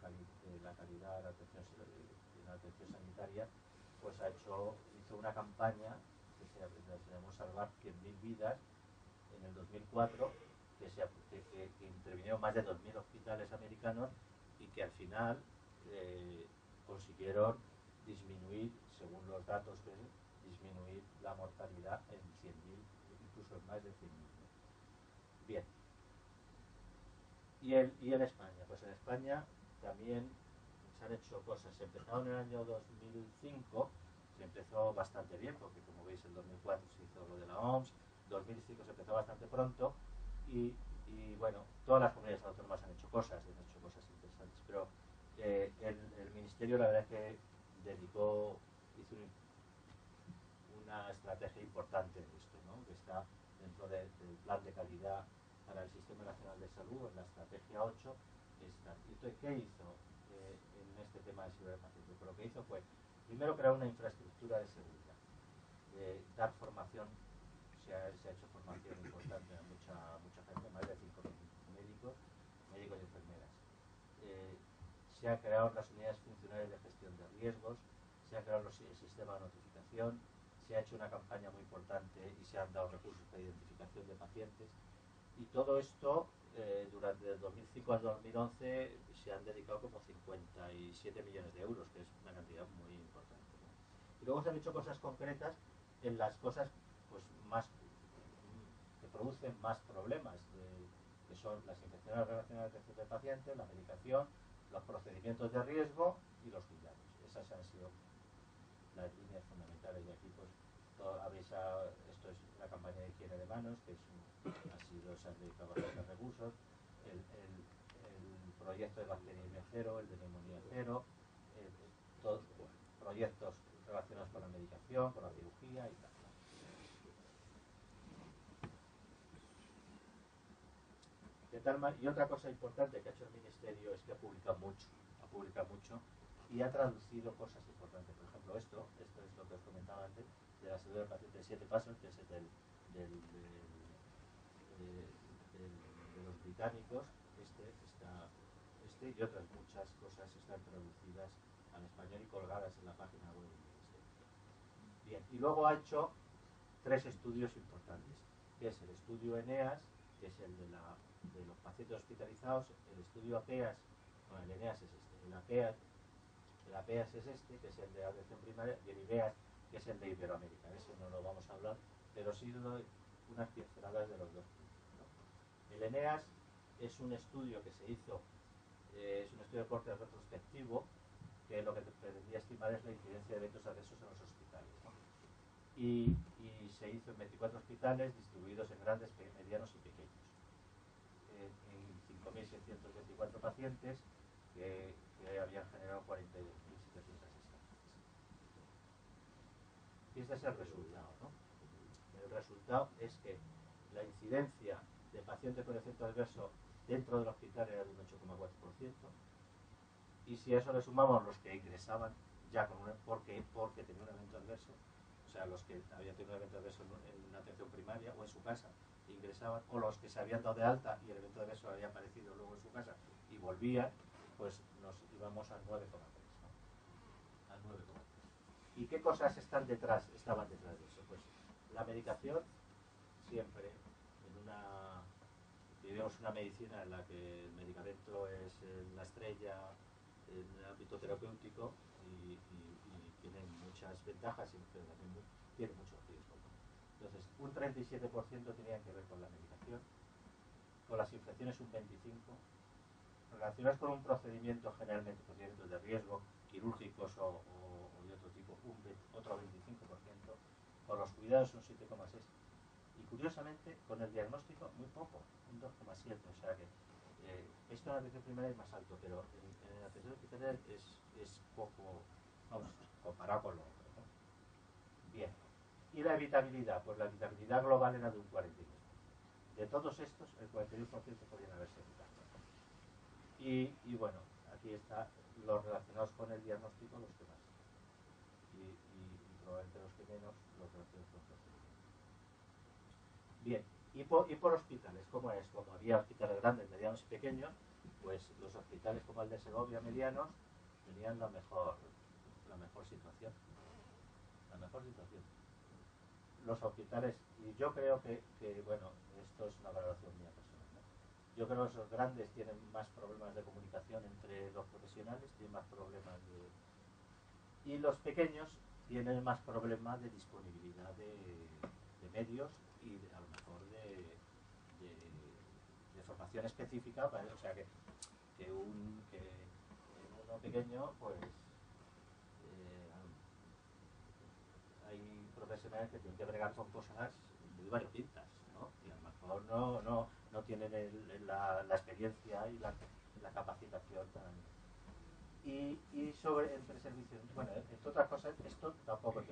Calidad de la atención sanitaria, pues hizo una campaña que se llamó Salvar 100.000 vidas en el 2004, que intervinieron más de 2.000 hospitales americanos y que al final consiguieron disminuir, según los datos, disminuir la mortalidad en 100.000, incluso en más de 100.000. Bien. ¿Y en España? Pues en España también se han hecho cosas. Se empezó en el año 2005, se empezó bastante bien, porque como veis en 2004 se hizo lo de la OMS, 2005 se empezó bastante pronto, y bueno, todas las comunidades autónomas han hecho cosas interesantes, pero el Ministerio, la verdad es que hizo una estrategia importante en esto, ¿no? Que está dentro del plan de calidad para el Sistema Nacional de Salud, en la estrategia 8. ¿Qué hizo en este tema de seguridad del paciente? Pues lo que hizo fue, primero, crear una infraestructura de seguridad, dar formación. Se ha hecho formación importante a mucha gente, más de 5.000 médicos y enfermeras. Se han creado las unidades funcionales de gestión de riesgos, se ha creado el sistema de notificación, se ha hecho una campaña muy importante y se han dado recursos de identificación de pacientes, y todo esto durante el 2005 al 2011 se han dedicado como 57 millones de euros, que es una cantidad muy importante, ¿no? Y luego se han hecho cosas concretas en las cosas pues más que producen más problemas, que son las infecciones relacionadas con el paciente, la medicación, los procedimientos de riesgo y los cuidados. Esas han sido las líneas fundamentales. De aquí pues esto es una campaña de higiene de manos, que se han dedicado a recursos, el proyecto de bacteriemia cero, el de neumonía cero, proyectos relacionados con la medicación, con la cirugía y tal. Y otra cosa importante que ha hecho el Ministerio es que ha publicado mucho y ha traducido cosas importantes. Por ejemplo, esto es lo que os comentaba antes, de la salud del paciente de 7 pasos, que es de los británicos. Y otras muchas cosas están traducidas al español y colgadas en la página web del Ministerio. Bien, y luego ha hecho 3 estudios importantes, que es el estudio ENEAS, que es el de los pacientes hospitalizados, el estudio APEAS, bueno, el ENEAS es este, el APEAS es este, que es el de atención primaria, y el IBEAS, que es el de Iberoamérica. Eso no lo vamos a hablar, pero sí doy unas pinceladas de los dos puntos, ¿no? El ENEAS es un estudio que se hizo, es un estudio de corte retrospectivo, que lo que pretendía estimar es la incidencia de eventos adversos en los hospitales, ¿no? Y se hizo en 24 hospitales distribuidos en grandes, medianos y pequeños, en 5.624 pacientes que habían generado 42.700 estancias. Y este es el resultado, ¿no? El resultado es que la incidencia de pacientes con efecto adverso dentro del hospital era de un 8,4%, y si a eso le sumamos los que ingresaban ya porque tenían un evento adverso, o sea, los que habían tenido un evento adverso en una atención primaria o en su casa ingresaban, o los que se habían dado de alta y el evento adverso había aparecido luego en su casa y volvían, pues nos íbamos al 9,3, ¿no? Al 9,3. ¿Y qué cosas estaban detrás de eso? Pues la medicación, siempre vivimos una medicina en la que el medicamento es la estrella en el ámbito terapéutico y tiene muchas ventajas, pero también tiene muchos riesgos, ¿no? Entonces, un 37% tenían que ver con la medicación, con las infecciones un 25%, relacionadas con un procedimiento, generalmente procedimientos de riesgo, quirúrgicos o de otro tipo, otro 25%, Por los cuidados un 7,6. Y curiosamente, con el diagnóstico, muy poco, un 2,7. O sea que esto en la atención primaria es más alto, pero en la atención hospitalaria es poco, vamos, comparado con lo otro, ¿no? Bien. ¿Y la evitabilidad? Pues la evitabilidad global era de un 42%. De todos estos, el 41% podrían haberse evitado. Y bueno, aquí está los relacionados con el diagnóstico, los que más. Y probablemente los que menos, los relacionados con el procedimiento. Bien, y por hospitales, ¿cómo es? Como había hospitales grandes, medianos y pequeños, pues los hospitales como el de Segovia, medianos, tenían la mejor situación. La mejor situación. Los hospitales, y yo creo que bueno, esto es una valoración mía personal, ¿no? Yo creo que los grandes tienen más problemas de comunicación entre los profesionales, tienen más problemas y los pequeños tienen más problemas de disponibilidad de medios y a lo mejor de formación específica, ¿vale? O sea que en uno pequeño pues hay profesionales que tienen que bregar con cosas muy variopintas, ¿no? Y a lo mejor no tienen la experiencia y la capacitación tan... Y sobre entre servicios, bueno, entre otras cosas, esto tampoco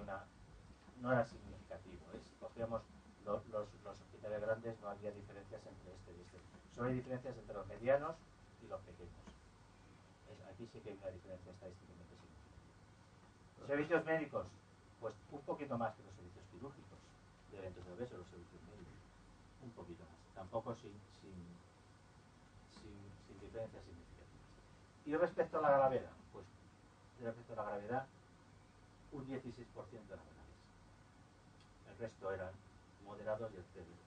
no era significativo, ¿eh? Si cogíamos los hospitales grandes no había diferencias entre este y este. Solo hay diferencias entre los medianos y los pequeños. Aquí sí que hay una diferencia estadísticamente significativa. Servicios médicos, pues un poquito más que los servicios quirúrgicos, de eventos de obesos, los servicios médicos, un poquito más, tampoco sin diferencias significativas. Y respecto a la gravedad, pues respecto a la gravedad, un 16% eran graves. El resto eran moderados y extremos.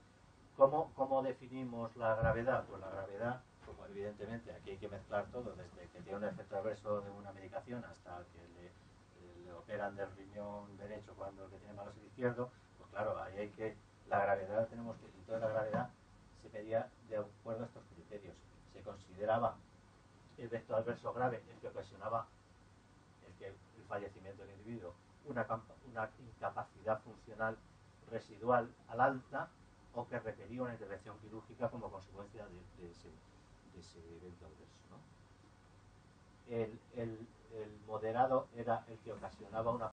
¿Cómo definimos la gravedad? Pues la gravedad, como evidentemente aquí hay que mezclar todo, desde que tiene un efecto adverso de una medicación hasta que le operan del riñón derecho cuando el que tiene malo es el izquierdo, pues claro, ahí hay que, la gravedad tenemos que, y toda la gravedad se medía de acuerdo a estos criterios. Se consideraba el efecto adverso grave el que ocasionaba el fallecimiento del individuo, una incapacidad funcional residual al alta, o que requería una intervención quirúrgica como consecuencia de ese evento adverso, ¿no? El moderado era el que ocasionaba una